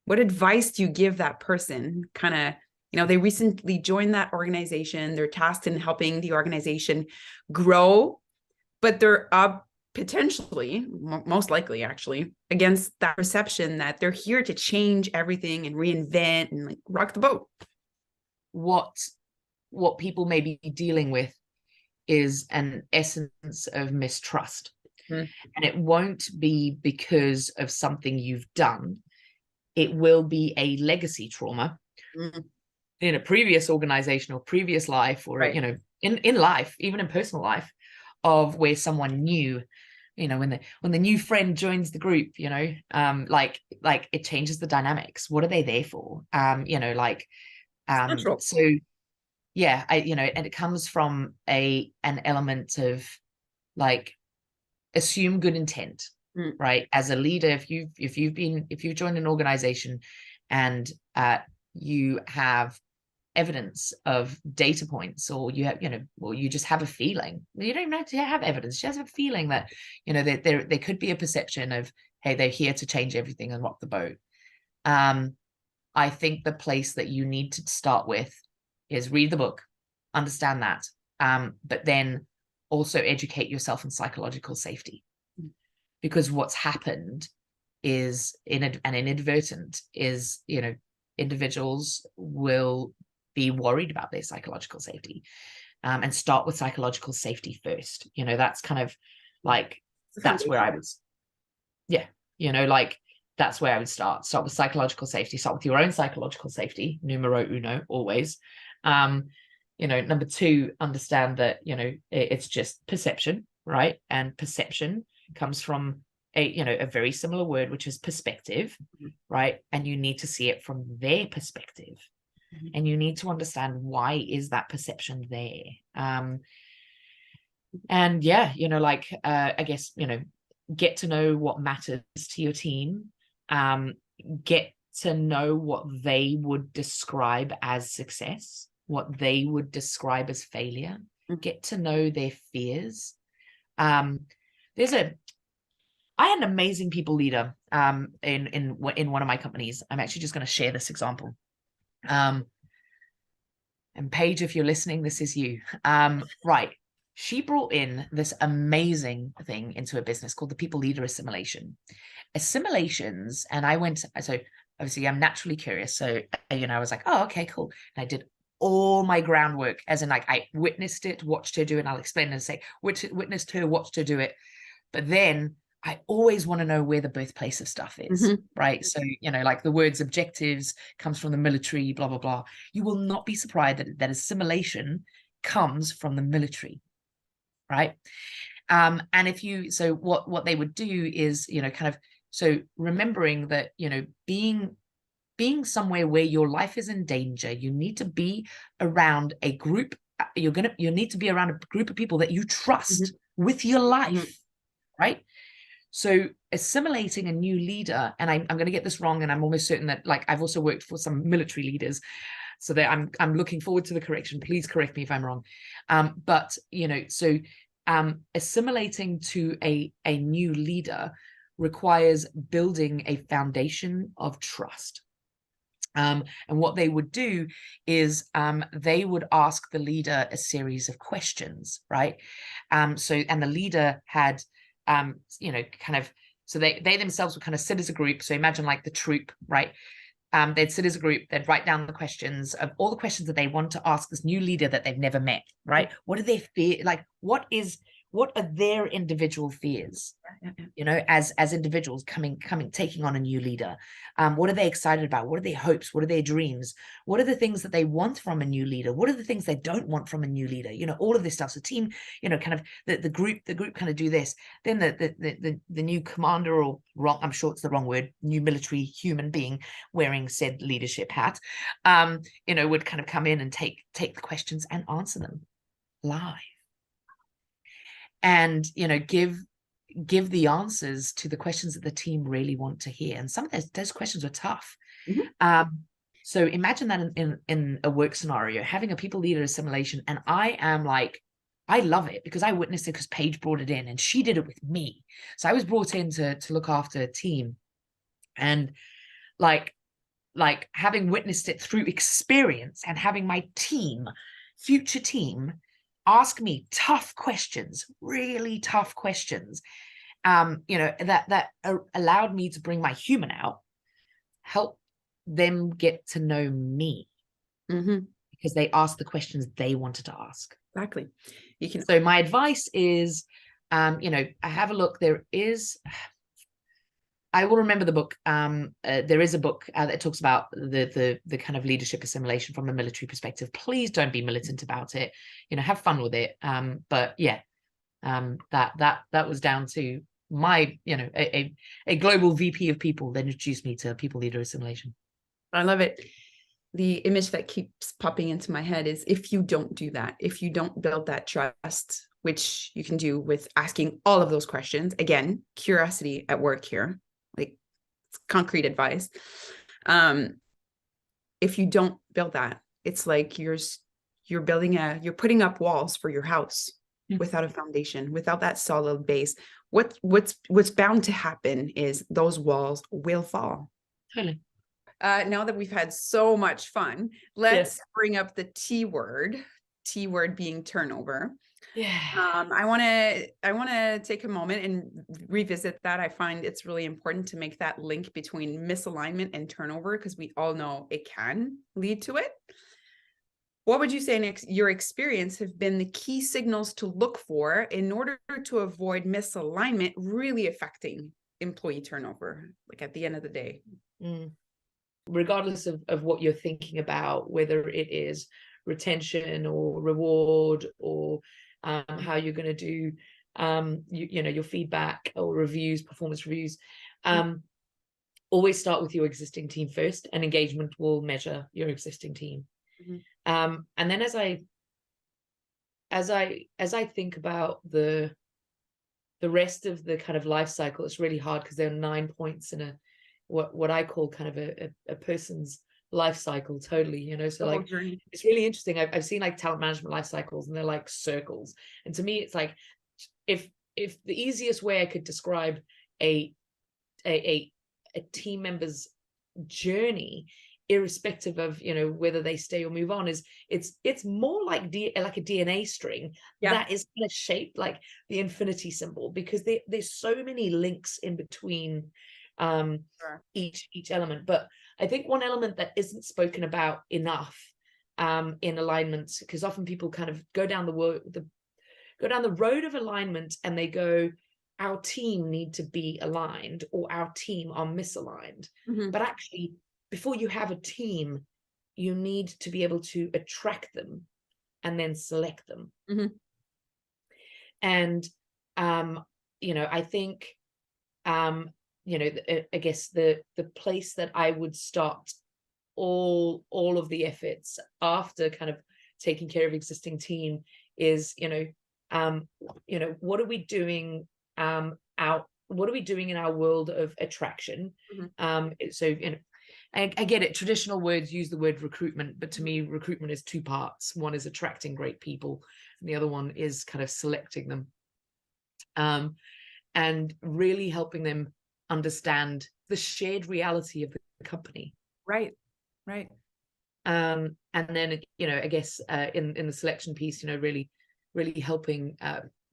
What advice do you give that person? Kind of, you know, they recently joined that organization, they're tasked in helping the organization grow, but they're up potentially, most likely actually, against that perception that they're here to change everything and reinvent and like rock the boat. What people may be dealing with is an essence of mistrust. Mm. And it won't be because of something you've done. It will be a legacy trauma in a previous organization or previous life, or Right. you know, in life, even in personal life, of where someone new, you know, when the new friend joins the group, you know, like it changes the dynamics. What are they there for? You know, like Central. so yeah, you know, and it comes from an element of like assume good intent, Mm. right? As a leader, if you've joined an organization and you have evidence of data points, or you have, you know, or you just have a feeling, you don't have to have evidence, just have a feeling that, you know, there could be a perception of, hey, they're here to change everything and rock the boat. I think the place that you need to start with is read the book, understand that, but then also educate yourself in psychological safety, because what's happened is an inadvertent is, you know, individuals will be worried about their psychological safety, and start with psychological safety first. You know, that's kind of like, that's where I was, yeah, you know, like that's where I would start with psychological safety, start with your own psychological safety, numero uno, always. You know, number two, understand that, you know, it's just perception, right? And perception comes from a very similar word, which is perspective, right? And you need to see it from their perspective, and you need to understand why is that perception there. And yeah, you know, like I guess, you know, get to know what matters to your team, get to know what they would describe as success, what they would describe as failure, get to know their fears. There's a I had an amazing people leader in one of my companies. I'm actually just going to share this example. And Paige, if you're listening, this is you. Right. She brought in this amazing thing into a business called the people leader assimilation. Assimilations, and I went, so obviously I'm naturally curious. So, you know, I was like, oh, okay, cool. And I did all my groundwork, as in like I witnessed it, watched her do it, and I'll explain and say, witnessed her, watched her do it. But then I always want to know where the birthplace of stuff is, right? So, you know, like the words objectives comes from the military, blah, blah, blah. You will not be surprised that assimilation comes from the military, right? And if you, so what they would do is, you know, kind of, so remembering that, you know, being somewhere where your life is in danger, you need to be around a group, you need to be around a group of people that you trust with your life, right? So assimilating a new leader, and I'm going to get this wrong, and I'm almost certain that, like, I've also worked for some military leaders, so that I'm looking forward to the correction. Please correct me if I'm wrong. But you know, so assimilating to a new leader requires building a foundation of trust. And what they would do is they would ask the leader a series of questions, right? So, and the leader had you know, kind of, so they themselves would kind of sit as a group. So imagine like the troop, right? They'd sit as a group, they'd write down the questions of all the questions that they want to ask this new leader that they've never met, right? What are their fear, like what are their individual fears, you know, as individuals taking on a new leader? What are they excited about? What are their hopes? What are their dreams? What are the things that they want from a new leader? What are the things they don't want from a new leader? You know, all of this stuff. So team, you know, kind of the group kind of do this. Then the new commander, or wrong, I'm sure it's the wrong word, new military human being wearing said leadership hat, you know, would kind of come in and take the questions and answer them live. and, you know, give the answers to the questions that the team really want to hear. And some of those questions were tough. So imagine that in a work scenario, having a people leader assimilation. And I am like, I love it because I witnessed it because Paige brought it in and she did it with me. So I was brought in to look after a team. And like having witnessed it through experience and having my team, future team, ask me tough questions, really tough questions, you know, that allowed me to bring my human out, help them get to know me, because they asked the questions they wanted to ask. Exactly. You can. So my advice is, you know, have a look. There is, I will remember the book. There is a book that talks about the kind of leadership assimilation from a military perspective. Please don't be militant about it. You know, have fun with it. But yeah, that was down to my, you know, a global VP of people that introduced me to people leader assimilation. I love it. The image that keeps popping into my head is, if you don't do that, if you don't build that trust, which you can do with asking all of those questions, again, curiosity at work here, like it's concrete advice. If you don't build that, it's like you're putting up walls for your house without a foundation, without that solid base. What's bound to happen is those walls will fall. Totally. Now that we've had so much fun, let's bring up the T word being turnover. Yeah. I want to take a moment and revisit that. I find it's really important to make that link between misalignment and turnover, because we all know it can lead to it. What would you say in your experience have been the key signals to look for in order to avoid misalignment really affecting employee turnover, like at the end of the day? Regardless of what you're thinking about, whether it is retention or reward or how you're going to do you know, your feedback or reviews, performance reviews, always start with your existing team first, and engagement will measure your existing team. And then as I think about the rest of the kind of life cycle, it's really hard because there are 9 points in what I call kind of a person's life cycle, totally, you know. So like, it's really interesting. I've seen like talent management life cycles, and they're like circles. And to me, it's like, if the easiest way I could describe a team member's journey, irrespective of, you know, whether they stay or move on, is it's more like like a DNA string that is kind of shaped like the infinity symbol, because there's so many links in between each element. But I think one element that isn't spoken about enough in alignment, because often people kind of go down the road of alignment and they go, our team need to be aligned, or our team are misaligned. But actually, before you have a team, you need to be able to attract them and then select them. And you know, I think you know, I guess the place that I would start all of the efforts after kind of taking care of existing team is, you know, what are we doing what are we doing in our world of attraction? So, you know, I get it, traditional words use the word recruitment, but to me, recruitment is two parts. One is attracting great people, and the other one is kind of selecting them, and really helping them understand the shared reality of the company. Right. And then, you know, I guess in the selection piece, you know, really helping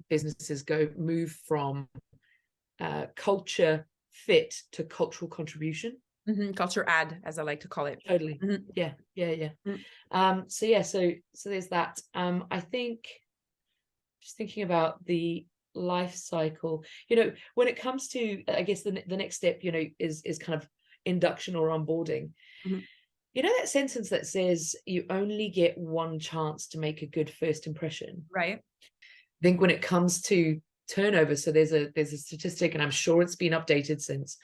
businesses move from culture fit to cultural contribution. Culture add, as I like to call it. Totally. Yeah. So there's that. I think, just thinking about the life cycle, you know, when it comes to, I guess the next step, you know, is kind of induction or onboarding. You know that sentence that says you only get one chance to make a good first impression? Right. I think when it comes to turnover, so there's a statistic, and I'm sure it's been updated since,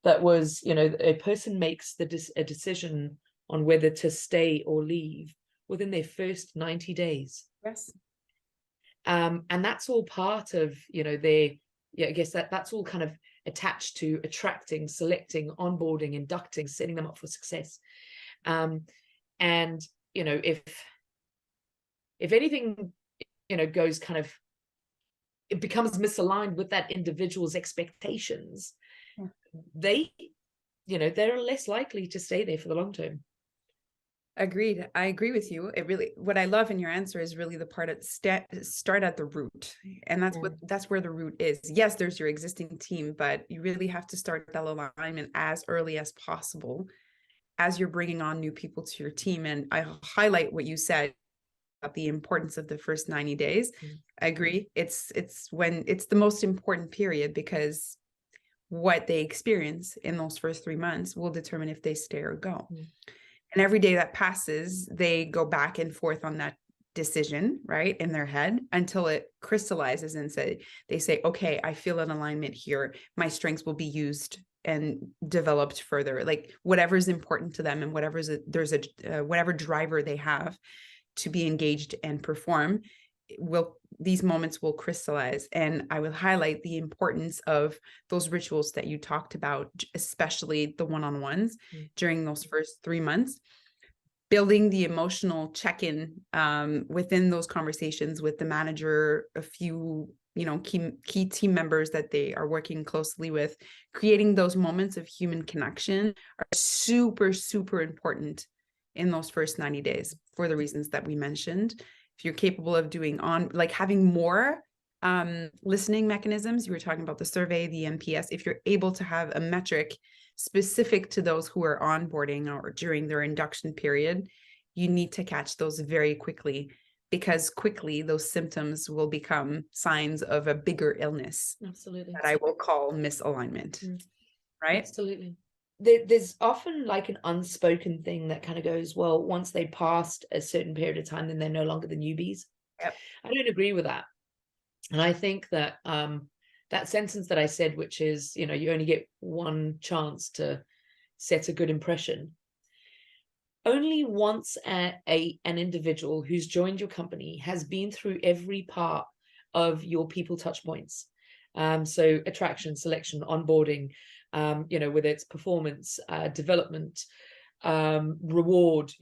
that was, you know, a person makes a decision on whether to stay or leave within their first 90 days. Yes. And that's all part of, their, I guess that's all kind of attached to attracting, selecting, onboarding, inducting, setting them up for success. And, if anything, goes kind of, it becomes misaligned with that individual's expectations, Yeah. they're less likely to stay there for the long term. Agreed. I agree with you. What I love in your answer is really the part at start at the root. And that's where the root is. Yes, there's your existing team, but you really have to start that alignment as early as possible as you're bringing on new people to your team. And I highlight what you said about the importance of the first 90 days. I agree. It's when it's the most important period, because what they experience in those first 3 months will determine if they stay or go. And every day that passes, they go back and forth on that decision, right, in their head, until it crystallizes and they say, okay, I feel an alignment here. My strengths will be used and developed further, like whatever's important to them and whatever driver they have to be engaged and perform, these moments will crystallize. And I will highlight the importance of those rituals that you talked about, especially the one-on-ones during those first 3 months, building the emotional check-in within those conversations with the manager, a few key team members that they are working closely with. Creating those moments of human connection are super, super important in those first 90 days for the reasons that we mentioned. If you're capable of doing having more listening mechanisms, you were talking about the survey, the NPS, if you're able to have a metric specific to those who are onboarding or during their induction period, you need to catch those very quickly, because quickly those symptoms will become signs of a bigger illness. Absolutely. That I will call misalignment. Right? Absolutely. There's often like an unspoken thing that kind of goes, well, once they passed a certain period of time, then they're no longer the newbies. Yep. I don't agree with that. And I think that that sentence that I said, which is, you only get one chance to set a good impression. Only once an individual who's joined your company has been through every part of your people touch points. So attraction, selection, onboarding, whether it's performance, development, reward,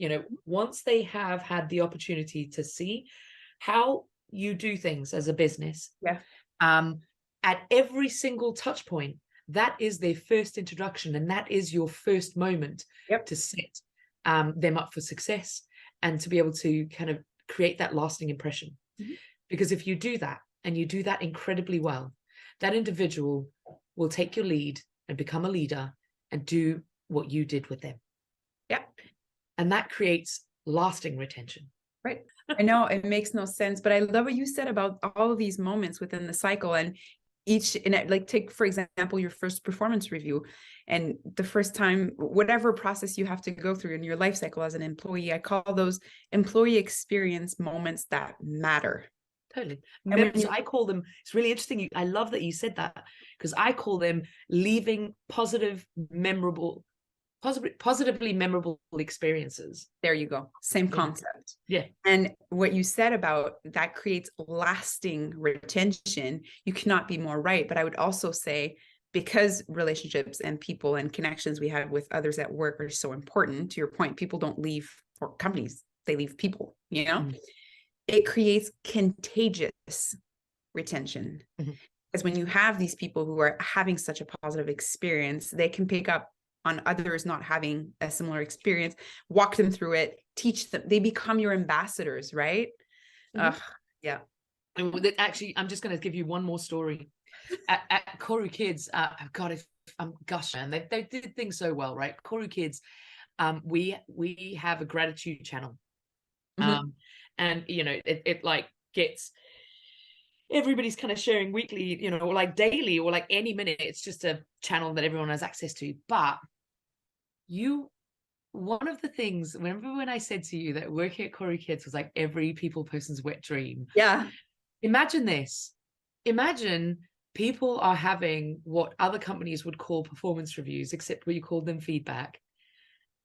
once they have had the opportunity to see how you do things as a business, at every single touch point, that is their first introduction, and that is your first moment to set them up for success and to be able to kind of create that lasting impression. Because if you do that, and you do that incredibly well, that individual will take your lead and become a leader and do what you did with them. And that creates lasting retention. Right. I know it makes no sense, but I love what you said about all of these moments within the cycle, and take, for example, your first performance review, and the first time, whatever process you have to go through in your life cycle as an employee. I call those employee experience moments that matter. Totally. I call them, it's really interesting. I love that you said that, because I call them leaving positively memorable experiences. There you go. Same concept. Yeah. And what you said about that creates lasting retention, you cannot be more right. But I would also say, because relationships and people and connections we have with others at work are so important, to your point, people don't leave for companies, they leave people, It creates contagious retention. Because when you have these people who are having such a positive experience, they can pick up on others not having a similar experience, walk them through it, teach them. They become your ambassadors, right? Yeah. Actually, I'm just going to give you one more story. At Koru Kids, God, if I'm gushing, they did things so well, right? Koru Kids, we have a gratitude channel, and it like gets, everybody's kind of sharing weekly, or like daily, or like any minute. It's just a channel that everyone has access to. But one of the things, remember when I said to you that working at Koru Kids was like every people person's wet dream? Yeah. Imagine this. Imagine people are having what other companies would call performance reviews, except we call them feedback.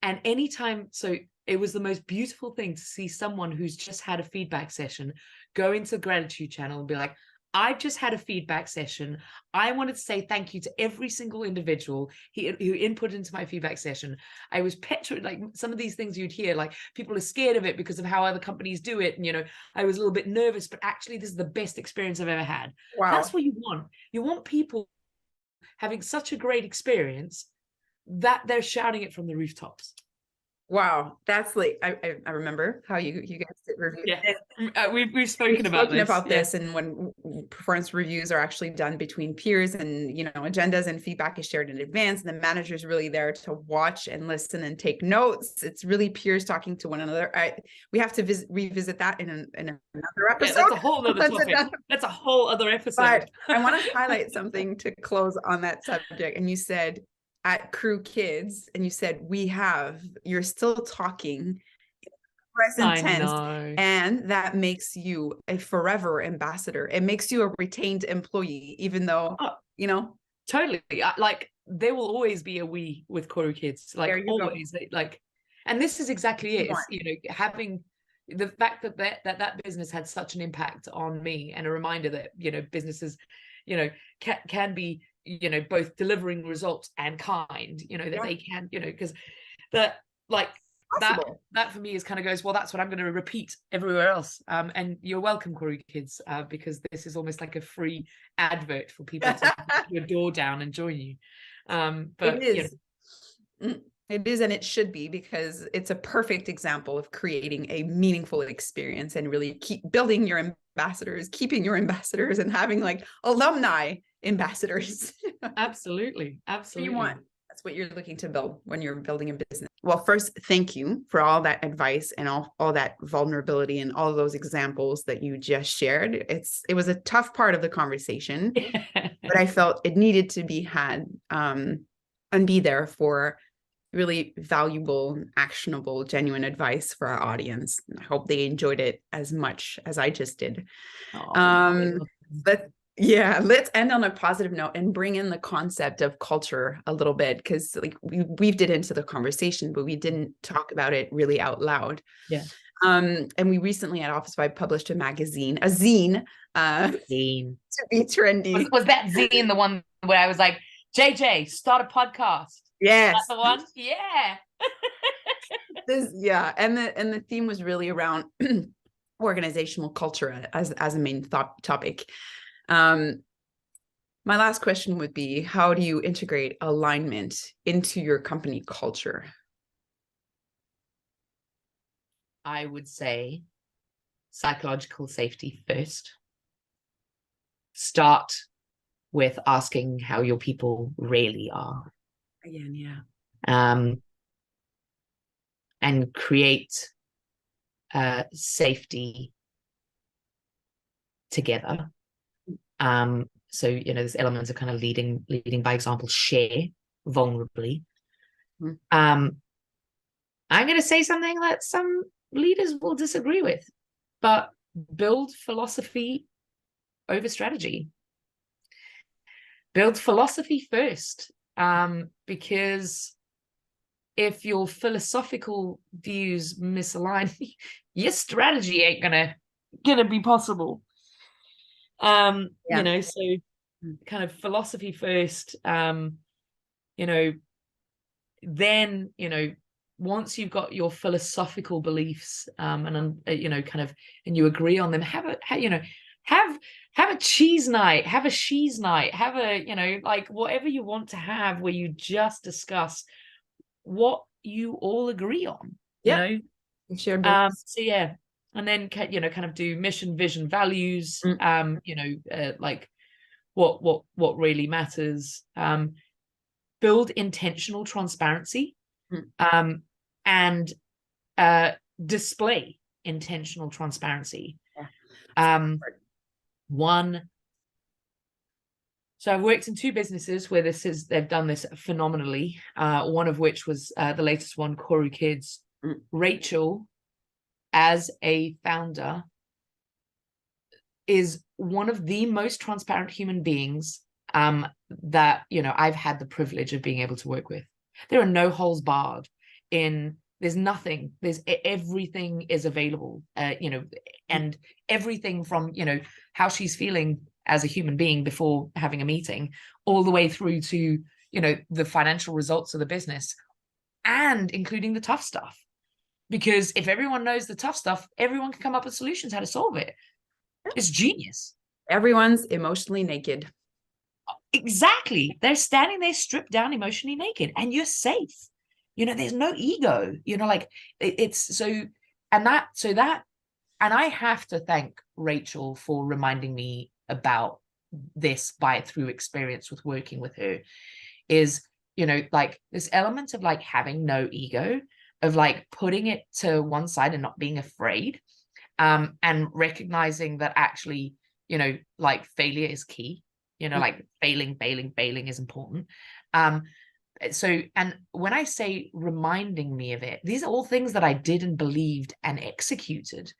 And anytime, so it was the most beautiful thing to see someone who's just had a feedback session go into the gratitude channel and be like, I've just had a feedback session. I wanted to say thank you to every single individual who input into my feedback session. I was petrified, like some of these things you'd hear, like people are scared of it because of how other companies do it. And, you know, I was a little bit nervous, but actually this is the best experience I've ever had. Wow. That's what you want. You want people having such a great experience that they're shouting it from the rooftops. Wow, that's like I remember how you guys did reviews. Yeah, we've spoken about this, and when performance reviews are actually done between peers, and you know, agendas and feedback is shared in advance, and the manager's really there to watch and listen and take notes. It's really peers talking to one another. We have to revisit that in another episode. Yeah, that's a whole other topic. That's a whole other episode. But I want to highlight something to close on that subject. And you said at Crew Kids, and you said you're still talking present tense, and that makes you a forever ambassador. It makes you a retained employee, even though you know. Totally, like there will always be a we with Crew Kids, like always. Like, and this is exactly it. It's, you know, having the fact that business had such an impact on me, and a reminder that, you know, businesses, you know, can be, you know, both delivering results and kind, you know, that they can, you know, because that, like, that for me is kind of goes, well, that's what I'm going to repeat everywhere else. And you're welcome, Crew Kids, because this is almost like a free advert for people to put your door down and join you. But it is. You know, it is, and it should be, because it's a perfect example of creating a meaningful experience and really keep building your ambassadors, keeping your ambassadors, and having like alumni ambassadors. Absolutely. That's what you're looking to build when you're building a business. Well, first, thank you for all that advice and all that vulnerability and all those examples that you just shared. It was a tough part of the conversation, but I felt it needed to be had, and be there for really valuable, actionable, genuine advice for our audience. I hope they enjoyed it as much as I just did. But yeah, let's end on a positive note and bring in the concept of culture a little bit, because like we've did into the conversation, but we didn't talk about it really out loud. Yeah. And we recently at Office Vibe published a zine to be trendy. Was that zine the one where I was like, JJ, start a podcast? Yes. That's the one? Yeah. And the theme was really around organizational culture as a main topic. My last question would be, how do you integrate alignment into your company culture? I would say psychological safety first. Start with asking how your people really are. Again, yeah. And create safety together. So, you know, there's elements of kind of leading by example, share vulnerably. Mm-hmm. I'm going to say something that some leaders will disagree with, but build philosophy over strategy. Build philosophy first, because if your philosophical views misalign, your strategy ain't gonna be possible. You know, so kind of philosophy first, you know, then, you know, once you've got your philosophical beliefs, and you know, kind of, and you agree on them, have a cheese night, have a she's night, have a, you know, like whatever you want to have, where you just discuss what you all agree on, you know. So yeah, and then, you know, kind of do mission, vision, values, you know, like what really matters, build intentional transparency, and display intentional transparency. So I've worked in 2 businesses where they've done this phenomenally. One of which was the latest one, Crew Kids. Rachel, as a founder, is one of the most transparent human beings that, you know, I've had the privilege of being able to work with. There are no holes barred there's nothing, everything is available, and everything from, how she's feeling as a human being before having a meeting, all the way through to, the financial results of the business, and including the tough stuff. Because if everyone knows the tough stuff, everyone can come up with solutions how to solve it. It's genius. Everyone's emotionally naked. Exactly. They're standing there stripped down, emotionally naked, and you're safe. There's no ego, like it's so, and I have to thank Rachel for reminding me about this through experience with working with her, is, like this element of like having no ego, of like putting it to one side and not being afraid, and recognizing that actually, like failure is key, like failing is important. So, and when I say reminding me of it, these are all things that I did and believed and executed.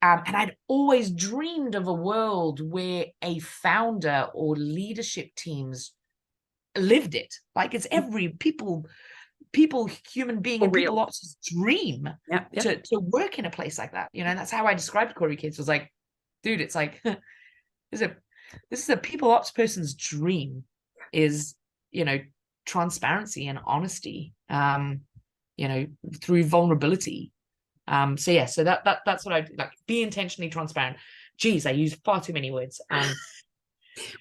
And I'd always dreamed of a world where a founder or leadership teams lived it. Like it's every people, human being, and people ops dream to work in a place like that. And that's how I described Corey Kids. Was like, dude, it's like this is a people ops person's dream, is, transparency and honesty, through vulnerability. So that's what I like. Be intentionally transparent. Geez, I use far too many words.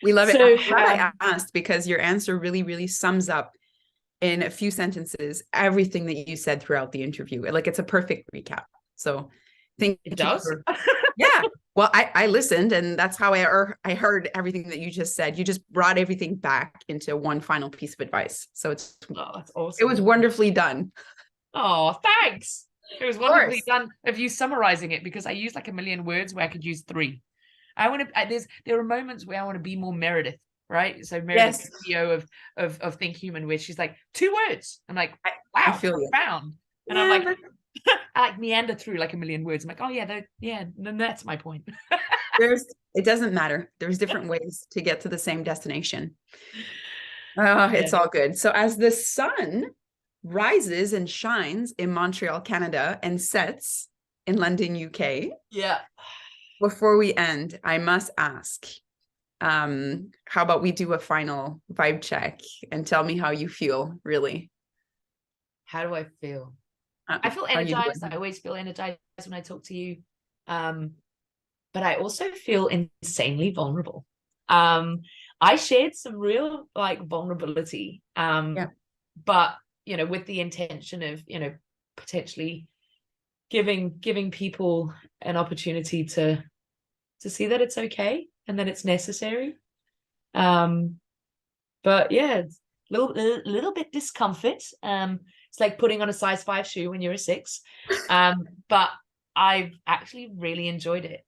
We love it. I'm glad I asked, because your answer really, really sums up in a few sentences everything that you said throughout the interview. Like it's a perfect recap. So thank you. It does. Yeah. Well, I listened, and that's how I heard everything that you just said. You just brought everything back into one final piece of advice. So that's awesome. It was wonderfully done. Oh, thanks. It was wonderfully done of you summarizing it, because I used like a million words where I could use 3. There are moments where I want to be more Meredith, right? So Meredith, CEO of Think Human, where she's like 2 words. I'm like, wow, I feel profound. And I'm like, I like meander through like a million words. I'm like, oh yeah, then that's my point. It doesn't matter. There's different ways to get to the same destination. It's all good. So as the sun rises and shines in Montreal, Canada, and sets in London, UK. Yeah. Before we end, I must ask, how about we do a final vibe check and tell me how you feel, really? How do I feel? I feel energized. I always feel energized when I talk to you. But I also feel insanely vulnerable. I shared some real like vulnerability. But with the intention of, potentially giving people an opportunity to see that it's okay and that it's necessary. But yeah, it's a little bit discomfort. It's like putting on a size 5 shoe when you're a 6. But I've actually really enjoyed it.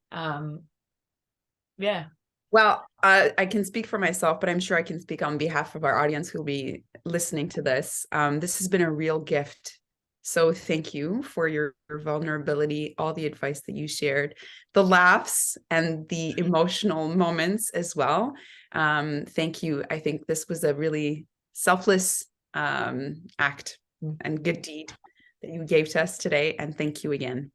Yeah. Well, I can speak for myself, but I'm sure I can speak on behalf of our audience who'll be listening to this. This has been a real gift. So thank you for your vulnerability, all the advice that you shared, the laughs and the emotional moments as well. Thank you. I think this was a really selfless act and good deed that you gave to us today. And thank you again.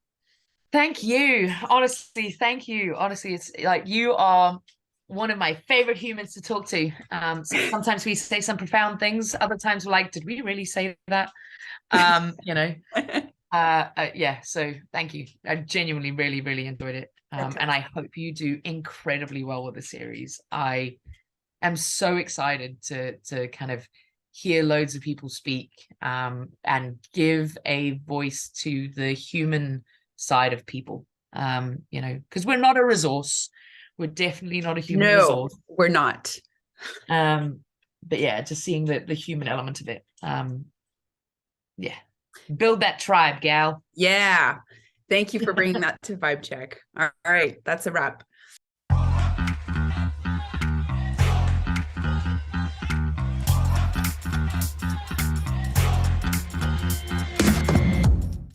Thank you. Honestly, thank you. Honestly, it's like you are one of my favorite humans to talk to. Sometimes we say some profound things. Other times we're like, did we really say that? Yeah. So thank you. I genuinely really, really enjoyed it. And I hope you do incredibly well with the series. I am so excited to kind of hear loads of people speak, and give a voice to the human side of people, because we're not a resource. We're definitely not a human resource. We're not. But yeah, just seeing the human element of it. Yeah. Build that tribe, gal. Yeah. Thank you for bringing that to Vibe Check. All right. That's a wrap.